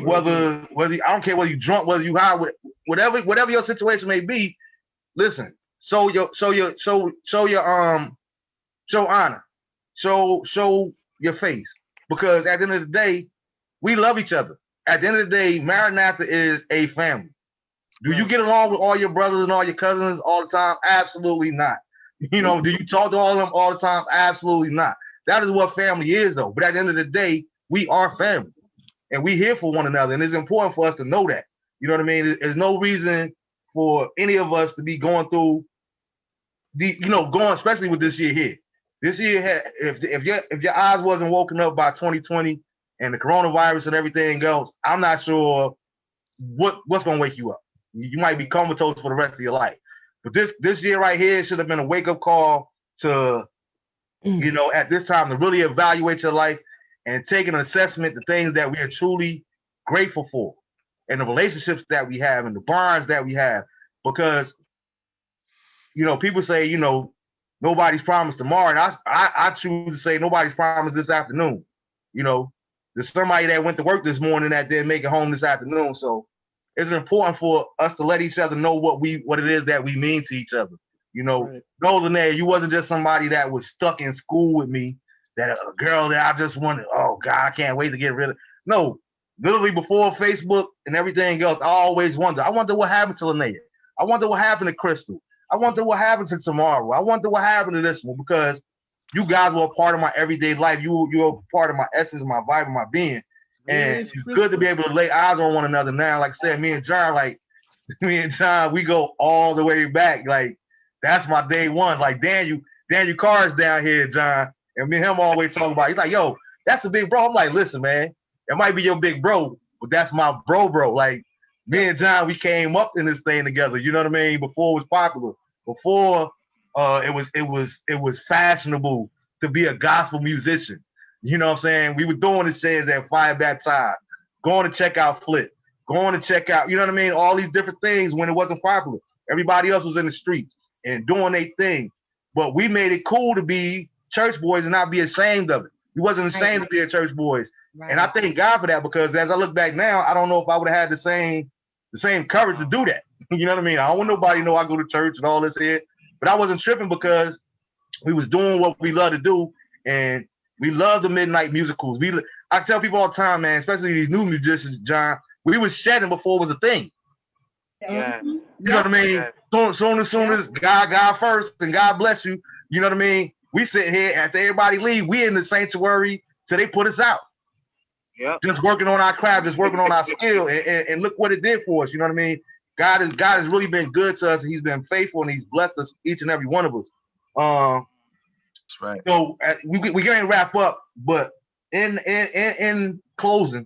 whether I don't care whether you drunk, whether you high, whatever your situation may be, listen, show honor, show your face, because at the end of the day, we love each other. At the end of the day, Maranatha is a family. Do you get along with all your brothers and all your cousins all the time? Absolutely not. Do you talk to all of them all the time? Absolutely not. That is what family is, though. But at the end of the day, we are family, and we here for one another, and it's important for us to know that. You know what I mean? There's no reason for any of us to be going through especially with this year here. This year, if your eyes wasn't woken up by 2020 and the coronavirus and everything else, I'm not sure what's gonna wake you up. You might be comatose for the rest of your life. But this year right here should have been a wake-up call to, at this time, to really evaluate your life and take an assessment the things that we are truly grateful for and the relationships that we have and the bonds that we have. Because, people say, nobody's promised tomorrow. And I choose to say nobody's promised this afternoon. There's somebody that went to work this morning that didn't make it home this afternoon. So it's important for us to let each other know what it is that we mean to each other. Right. Lyneea, you wasn't just somebody that was stuck in school with me, that a girl that I just wanted, oh God, I can't wait to get rid of. No, literally before Facebook and everything else, I always wonder. I wonder what happened to Lyneea. I wonder what happened to Crystal. I wonder what happened to Tomorrow. I wonder what happened to this one, because you guys were a part of my everyday life. You were a part of my essence, my vibe, and my being. And it's good to be able to lay eyes on one another now. Like I said, me and John, we go all the way back. Like, that's my day one. Like, Daniel Carr's down here, John, and me and him always talk about it. He's like, yo, that's the big bro. I'm like, listen, man, it might be your big bro, but that's my bro. Like, me and John, we came up in this thing together. You know what I mean? Before it was popular. Before it was fashionable to be a gospel musician. You know what I'm saying? We were doing the sales at Fire Baptized, going to check out Flip, going to check out, you know what I mean? All these different things when it wasn't popular. Everybody else was in the streets and doing their thing. But we made it cool to be church boys and not be ashamed of it. We wasn't ashamed to be a church boys.
Right.
And I thank God for that, because as I look back now, I don't know if I would have had the same courage to do that. You know what I mean? I don't want nobody to know I go to church and all this here. But I wasn't tripping because we was doing what we love to do, and we love the midnight musicals. I tell people all the time, man, especially these new musicians, John, we was shedding before it was a thing.
Yeah.
You know what I mean? Soon as God first and God bless you, you know what I mean? We sit here after everybody leave, we in the sanctuary till they put us out.
Yep.
Just working on our craft, just working on our skill, and look what it did for us. You know what I mean? God has really been good to us. He's been faithful, and he's blessed us, each and every one of us.
That's right.
So we're going to wrap up, but in closing,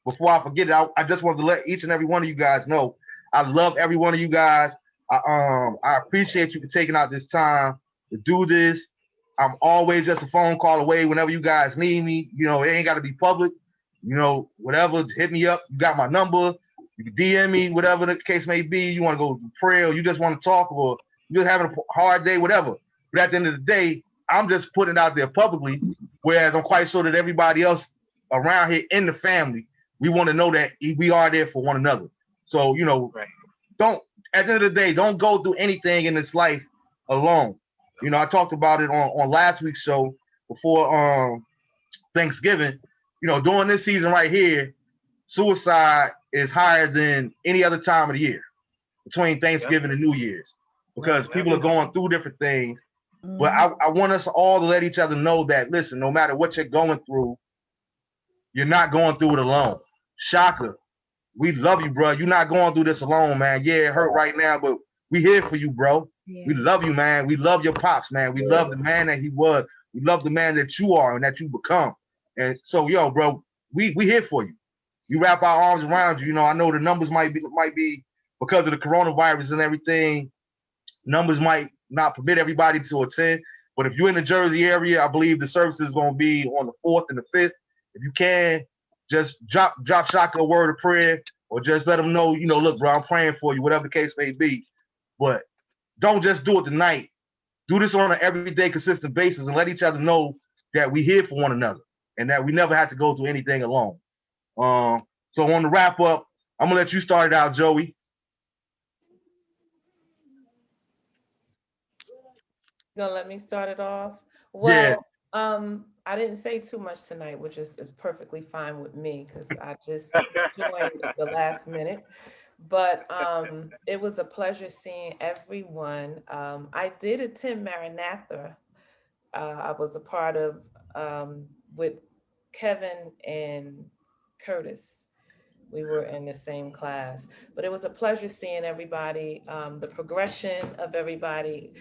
before I forget it, I just wanted to let each and every one of you guys know I love every one of you guys. I appreciate you for taking out this time to do this. I'm always just a phone call away whenever you guys need me. You know, it ain't got to be public. You know, whatever, hit me up. You got my number. You can DM me, whatever the case may be. You want to go to prayer, or you just want to talk, or you're just having a hard day, whatever. But at the end of the day, I'm just putting it out there publicly, whereas I'm quite sure that everybody else around here in the family, we want to know that we are there for one another. So, you know, at the end of the day, don't go through anything in this life alone. You know, I talked about it on last week's show before Thanksgiving. You know, during this season right here, suicide is higher than any other time of the year between Thanksgiving and New Year's, because people are going through different things. But I want us all to let each other know that, listen, no matter what you're going through, you're not going through it alone. Shaka, we love you, bro. You're not going through this alone, man. Yeah, it hurt right now, but we here for you, bro. Yeah. We love you, man. We love your pops, man. We love the man that he was. We love the man that you are and that you become. And so, yo, bro, we here for you. You wrap our arms around you. You know, I know the numbers might be because of the coronavirus and everything. Numbers might not permit everybody to attend, but if you're in the Jersey area, I believe the service is going to be on the 4th and the 5th. If you can, just drop Shaka a word of prayer, or just let them know, you know, look, bro, I'm praying for you, whatever the case may be. But don't just do it tonight. Do this on an everyday, consistent basis, and let each other know that we here for one another and that we never have to go through anything alone. So on the wrap up, I'm gonna let you start it out, Joey.
You gonna let me start it off? Well, yeah. I didn't say too much tonight, which is perfectly fine with me because I just joined the last minute. But it was a pleasure seeing everyone. I did attend Maranatha. I was a part of with Kevin and Curtis. We were in the same class, but it was a pleasure seeing everybody, the progression of everybody,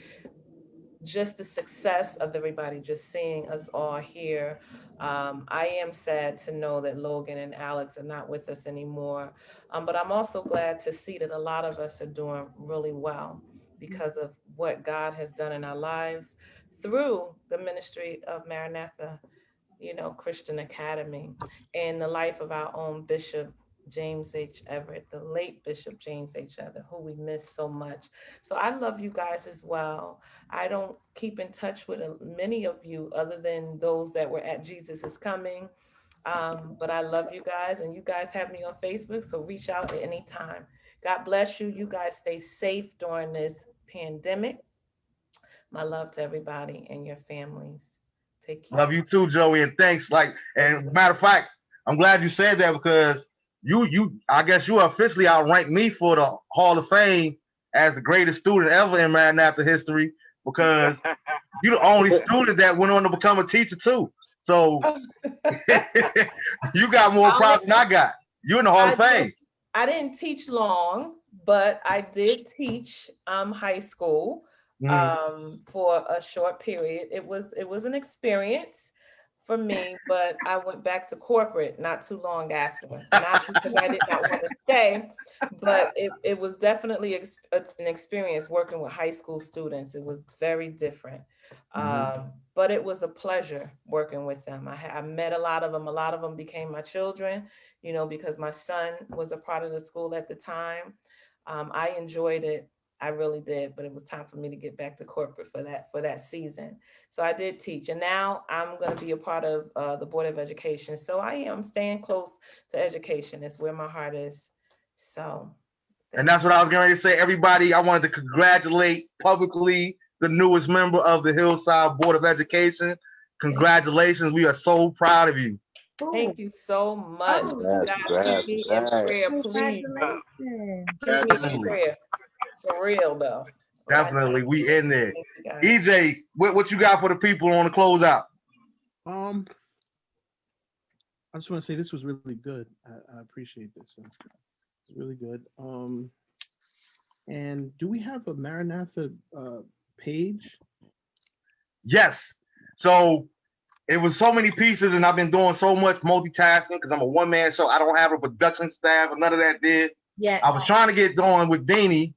just the success of everybody, just seeing us all here. I am sad to know that Logan and Alex are not with us anymore, but I'm also glad to see that a lot of us are doing really well because of what God has done in our lives through the ministry of Maranatha, Christian Academy, and the life of our own Bishop James H. Everett, the late Bishop James H. Everett, who we miss so much. So I love you guys as well. I don't keep in touch with many of you other than those that were at Jesus is Coming. But I love you guys, and you guys have me on Facebook, so reach out at any time. God bless you. You guys stay safe during this pandemic. My love to everybody and your families. Take care.
Love you too, Joey, and thanks. And matter of fact, I'm glad you said that because I guess you officially outranked me for the Hall of Fame as the greatest student ever in Maranatha history, because you're the only student that went on to become a teacher too. So you got more props than I got. You're in the Hall of Fame.
I didn't teach long, but I did teach high school for a short period. It was an experience for me, but I went back to corporate not too long after. Not because I did not want to stay, but it was definitely an experience working with high school students. It was very different. But it was a pleasure working with them. I met a lot of them. A lot of them became my children, you know, because my son was a part of the school at the time. I enjoyed it. I really did, but it was time for me to get back to corporate for that season. So I did teach, and now I'm going to be a part of the Board of Education. So I am staying close to education. It's where my heart is. So.
And that's what I was going to say. Everybody, I wanted to congratulate publicly the newest member of the Hillside Board of Education. Congratulations. We are so proud of you.
Thank you so much.
Congrats,
Keep me in prayer, please. Keep me in prayer. For real, though.
Definitely. We in there. EJ, what you got for the people on the closeout?
I just want to say this was really good. I appreciate this. It's really good. And do we have a Maranatha page?
Yes. So it was so many pieces, and I've been doing so much multitasking because I'm a one-man show. I don't have a production staff or none of that did.
Yeah.
I was trying to get going with Deanie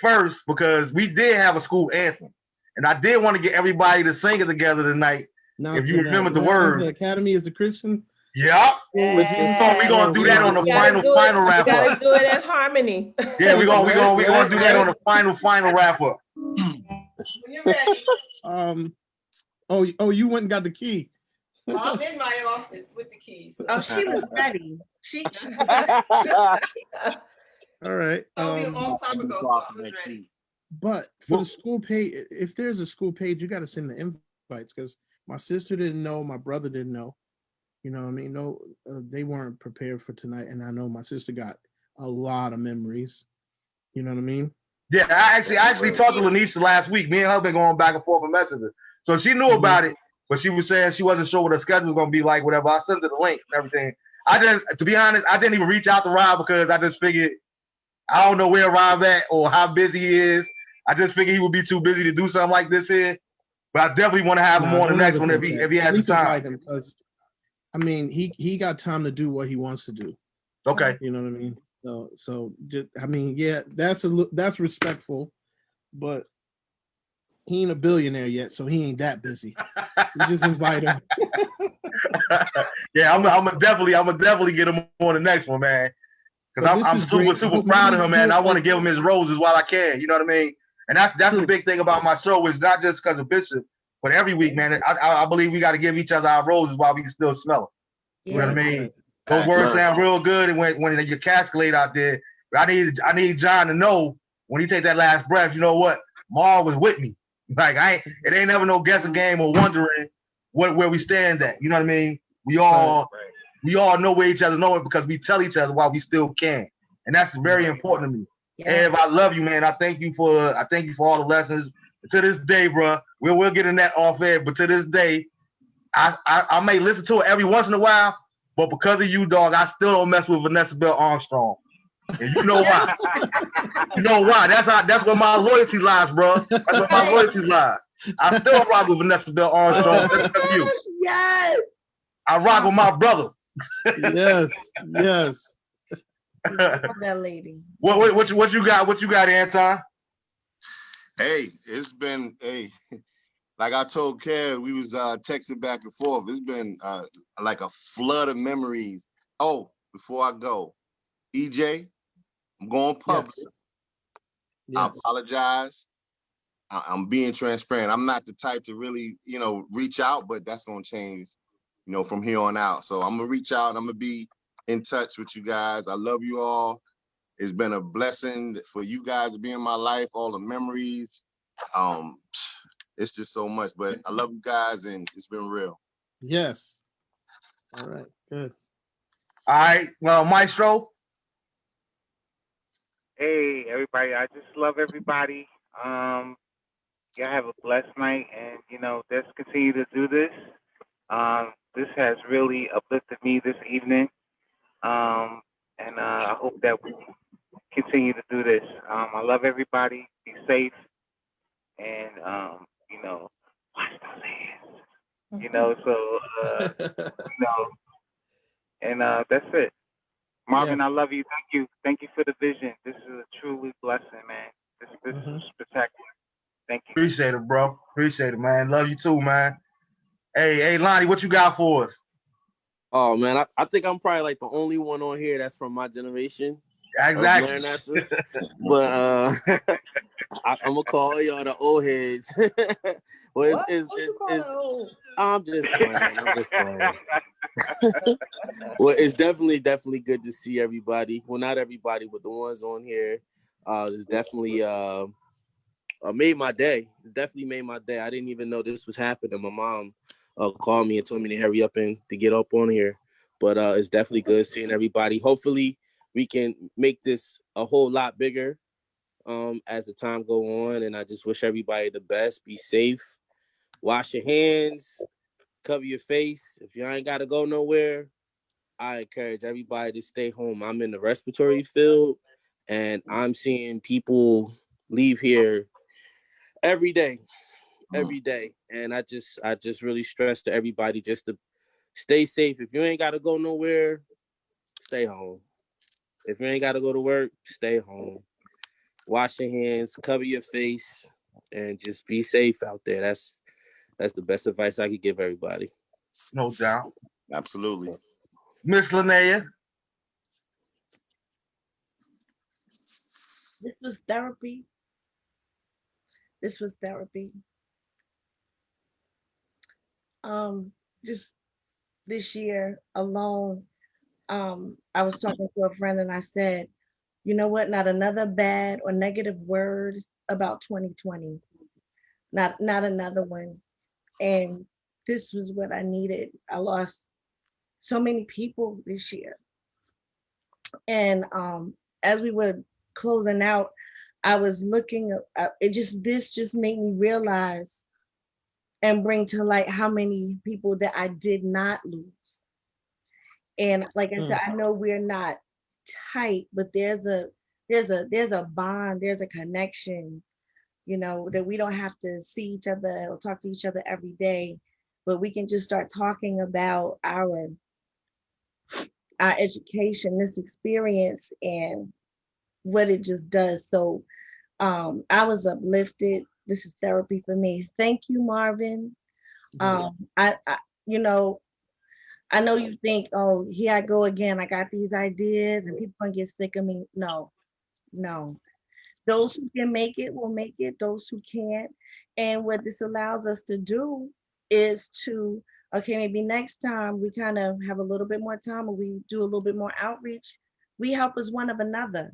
first because we did have a school anthem. And I did want to get everybody to sing it together tonight.
Now,
if you remember the words.
The Academy is a Christian.
Yep. We're gonna do that on the final wrap up.
You gotta do it in harmony.
Yeah, we're gonna do that on the final wrap up.
When you're ready.
Oh, you went and got the key.
Well, I'm in my office with the keys.
Oh, she was ready. She
All right.
Told me a long time ago, so I was ready.
But for the school page, if there's a school page, you got to send the invites because my sister didn't know, my brother didn't know. You know what I mean? No, they weren't prepared for tonight, and I know my sister got a lot of memories. You know what I mean?
Yeah, I actually talked to Lyneea last week. Me and her been going back and forth on Messenger, so she knew about it, but she was saying she wasn't sure what her schedule was gonna be like. Whatever. I sent her the link and everything. To be honest, I didn't even reach out to Rob because I just figured I don't know where Rob at or how busy he is. I just figured he would be too busy to do something like this here. But I definitely want to have him on the next one if he has the time.
Because I mean, he got time to do what he wants to do.
Okay.
You know what I mean? So just, I mean, yeah, that's respectful, but he ain't a billionaire yet, so he ain't that busy. We just invite him.
Yeah, I'm gonna definitely get him on the next one, man. Because I'm super proud of him, man. I want to give him his roses while I can. You know what I mean? And that's the big thing about my show is not just because of Bishop, but every week, man. I believe we got to give each other our roses while we can still smell them. You know what I mean? Those words sound real good, and when you cascade out there, I need John to know when he take that last breath. You know what? Mar was with me. Like it ain't never no guessing game or wondering where we stand at. You know what I mean? We all know where each other know it because we tell each other while we still can, and that's very important to me. Yeah. And if I love you, man, I thank you for all the lessons. To this day, bro, we'll get in that off air, but to this day, I may listen to it every once in a while, but because of you, dog, I still don't mess with Vanessa Bell Armstrong. And you know why? You know why? That's where my loyalty lies, bro. That's where my loyalty lies. I still rock with Vanessa Bell Armstrong. That's you.
Yes.
I rock with my brother.
Yes.
That lady.
What you got? What you got, Anton?
Hey, it's been like I told Kev, we was texting back and forth. It's been like a flood of memories. Oh, before I go, EJ, I'm going public. Yes. I apologize. I'm being transparent. I'm not the type to really, reach out, but that's gonna change, from here on out. So I'm gonna reach out. I'm gonna be in touch with you guys. I love you all. It's been a blessing for you guys to be in my life, all the memories. It's just so much, but I love you guys and it's been real.
Yes. All right, good.
All right, well, Maestro.
Hey, everybody, I just love everybody. Y'all have a blessed night and, let's continue to do this. This has really uplifted me this evening. And I hope that we continue to do this. I love everybody. Be safe. And, watch those hands. you know, so, and that's it. Marvin, I love you. Thank you. Thank you for the vision. This is a truly blessing, man. This is spectacular. Thank you.
Appreciate it, bro. Appreciate it, man. Love you too, man. Hey, Lonnie, what you got for us?
Oh man, I think I'm probably like the only one on here that's from my generation.
Exactly.
Maranatha. But I'm gonna call y'all the old heads. Well, I'm just playing. Well, it's definitely good to see everybody. Well, not everybody, but the ones on here. It's definitely made my day. It definitely made my day. I didn't even know this was happening. My mom called me and told me to hurry up and to get up on here. But it's definitely good seeing everybody. Hopefully, we can make this a whole lot bigger as the time go on. And I just wish everybody the best. Be safe. Wash your hands. Cover your face. If you ain't got to go nowhere, I encourage everybody to stay home. I'm in the respiratory field, and I'm seeing people leave here every day. And I just really stress to everybody just to stay safe. If you ain't got to go nowhere, stay home. If you ain't got to go to work, stay home. Wash your hands, cover your face, and just be safe out there. That's the best advice I could give everybody.
No doubt.
Absolutely.
Miss Lyneea.
This was therapy. Just this year alone, I was talking to a friend and I said, you know what, not another bad or negative word about 2020. Not another one. And this was what I needed. I lost so many people this year. And as we were closing out, I was looking, this just made me realize and bring to light how many people that I did not lose. And like I said, I know we're not tight, but there's a bond, there's a connection, you know, that we don't have to see each other or talk to each other every day, but we can just start talking about our education, this experience, and what it just does. So I was uplifted. This is therapy for me. Thank you, Marvin. I you know, I know you think, oh, here I go again. I got these ideas and people gonna get sick of me. No. Those who can make it will make it, those who can't. And what this allows us to do is to, okay, maybe next time we kind of have a little bit more time or we do a little bit more outreach. We help us one of another,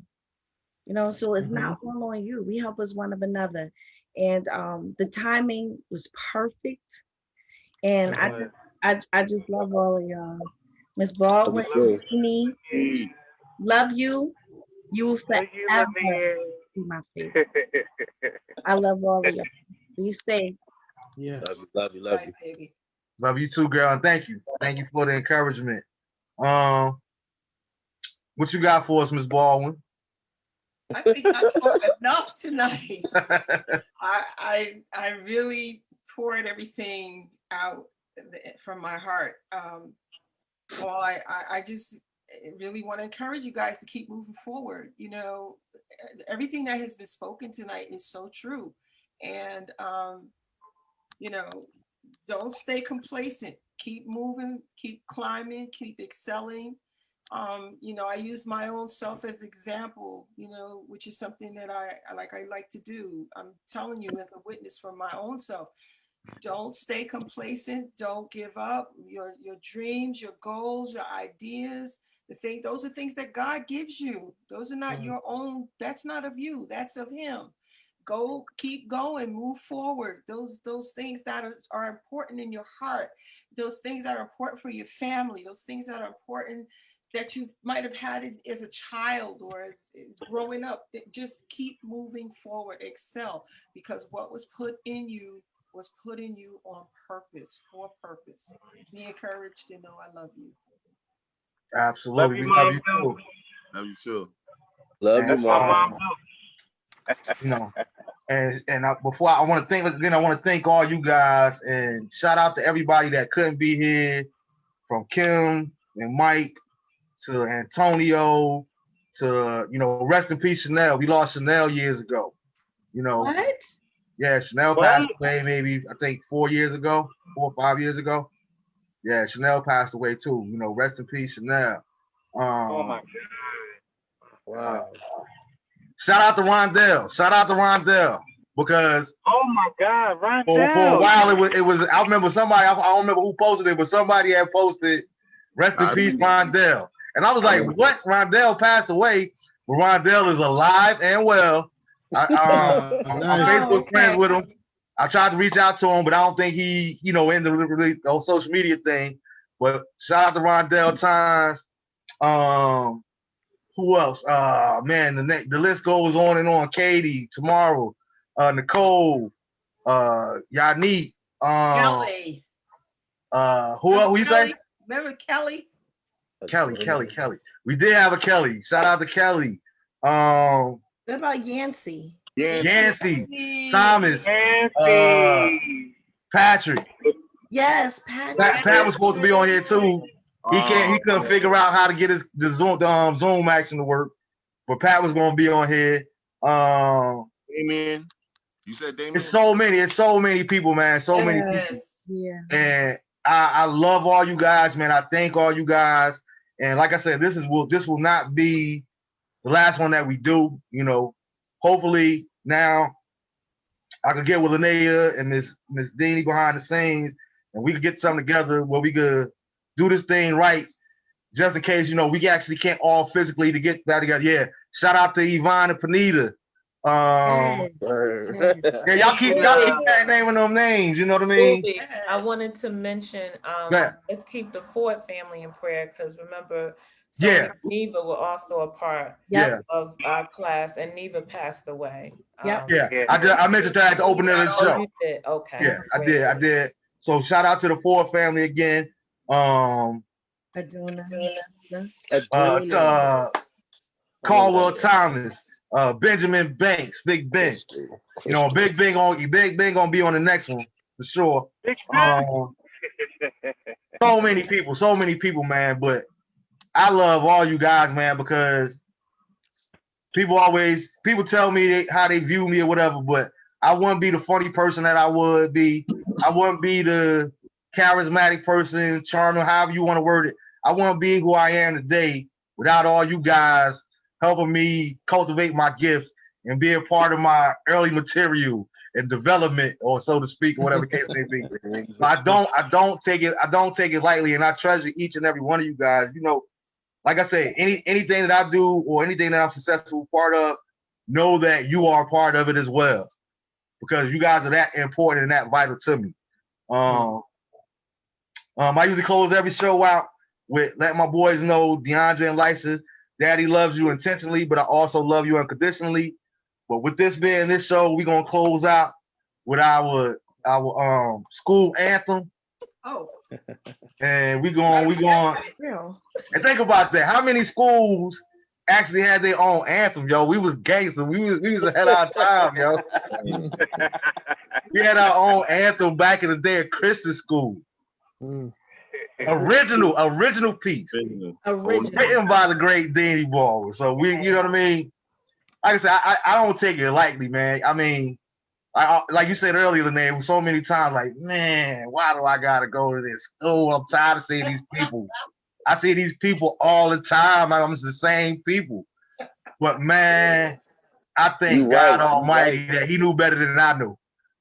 you know, so it's not all on you. We help us one of another. And the timing was perfect. And I just love all of y'all. Miss Baldwin, me, love you. You will forever be my favorite. I love all of y'all. Be safe.
Yeah.
Love you.
Baby.
Love you too, girl. And thank you. Thank you for the encouragement. What you got for us, Miss Baldwin?
I think I spoke enough tonight. I really poured everything out from my heart. I just really want to encourage you guys to keep moving forward. You know, everything that has been spoken tonight is so true. And, you know, don't stay complacent. Keep moving, keep climbing, keep excelling. You know, I use my own self as example, you know, which is something that I like to do. I'm telling you as a witness for my own self. Don't stay complacent. Don't give up. Your dreams, your goals, your ideas, those are things that God gives you. Those are not your own. That's not of you. That's of Him. Go, keep going, move forward. Those things that are important in your heart, those things that are important for your family, those things that are important that you might have had it as a child or as growing up. Just keep moving forward, excel, because what was put in you was put in you on purpose, for purpose. Be encouraged and know I love you.
Absolutely. We love you too.
Love you too.
Love you, Mom.
You know, Before I want to thank again, I want to thank all you guys and shout out to everybody that couldn't be here, from Kim and Mike to Antonio to rest in peace Chanel. We lost Chanel years ago.
What?
Yeah, Chanel passed away maybe I think 4 or 5 years ago. Yeah, Chanel passed away too. Rest in peace, Chanel.
Oh my God.
Wow.
Shout out to Rondell. Because
Oh my God,
for a
Rondell.
while it was I remember somebody, I don't remember who posted it, but somebody had posted rest in peace Rondell. And I was like, what? Rondell passed away, but Rondell is alive and well. I'm Facebook friends with him. I tried to reach out to him, but I don't think he, in the whole social media thing. But shout out to Rondell Tynes. Who else? Man, the list goes on and on. Katie, Tomorrow, Nicole, Yannick,
Kelly.
who else? Who you say?
Remember Kelly?
Kelly. We did have a Kelly. Shout out to Kelly.
What about Yancey?
Yancey, Thomas, Patrick.
Yes, Patrick.
Pat was supposed to be on here too. He couldn't figure out how to get the Zoom action to work, but Pat was gonna be on here.
Damien. You said Damien?
It's so many people, man. So many people.
Yeah.
And I love all you guys, man. I thank all you guys. And like I said, this will not be the last one that we do. Hopefully now I could get with Lyneea and Miss Deanie behind the scenes, and we could get something together where we could do this thing right, just in case we actually can't all physically to get that together. Yeah, shout out to Yvonne and Panita. Yeah, y'all keep naming them names. You know what I mean?
I wanted to mention, let's keep the Ford family in prayer, because remember, Neva was also a part of our class, and Neva passed away.
I mentioned that at the opening of the show.
You did? Okay.
Yeah, I did. So shout out to the Ford family again. Caldwell Thomas, Benjamin Banks, Big Ben. Big Ben gonna be on the next one for sure. So many people, man. But I love all you guys, man, because people tell me how they view me or whatever, but I wouldn't be the funny person that I would be. I wouldn't be the charismatic person, charming, however you want to word it. I wouldn't be who I am today without all you guys helping me cultivate my gift and be a part of my early material and development, or so to speak, or whatever case may be. I don't take it lightly, and I treasure each and every one of you guys. Like I say, anything that I do or anything that I'm successful part of, know that you are a part of it as well, because you guys are that important and that vital to me. I usually close every show out with let my boys know, DeAndre and Lysa, Daddy loves you intentionally, but I also love you unconditionally. But with this being this show, we're gonna close out with our school anthem.
Oh.
And we going and think about that. How many schools actually had their own anthem, yo? We was gangster. We was ahead of our time, yo. We had our own anthem back in the day at Christian school. Original piece. Written by the great Danny Baldwin. So you know what I mean? Like I said, I don't take it lightly, man. I mean, like you said earlier, Lyneea, so many times, like, man, why do I gotta go to this school? I'm tired of seeing these people. I see these people all the time. I'm the same people. But man, I thank God Almighty that He knew better than I knew,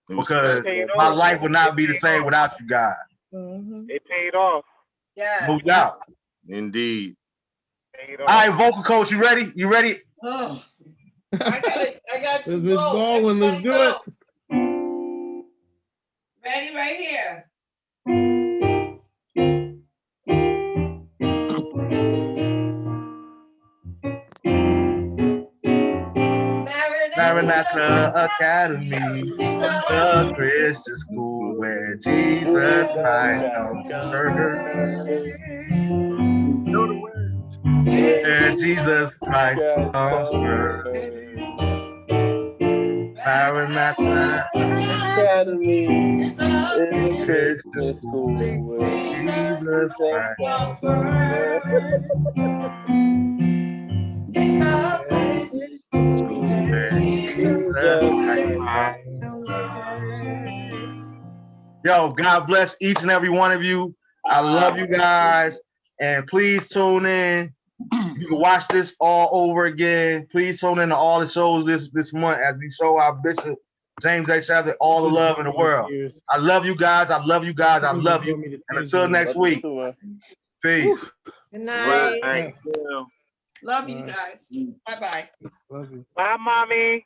because my life would not be the same without you guys.
It paid off.
Yes.
No doubt.
Indeed.
All right, vocal coach, you ready? You ready?
Oh, I got to
Miss Baldwin, let's do it.
Ready right here.
Maranatha Academy, the Christian school where Jesus Christ comes first. Where Jesus Christ comes first. Maranatha
Academy is a
Christian
Christian school where
Jesus
saints
Christ.
come first.
It's a Christian school where Jesus
Jesus
Christ
Christ.
comes first.
Yo, God bless each and every one of you. I love you guys. And please tune in. You can watch this all over again. Please tune in to all the shows this month as we show our Bishop James H. Hazard all the love in the world. I love you guys. I love you guys. I love you. And until next week, peace.
Good night.
Right.
Love you guys. Bye-bye.
Love you.
Bye, mommy.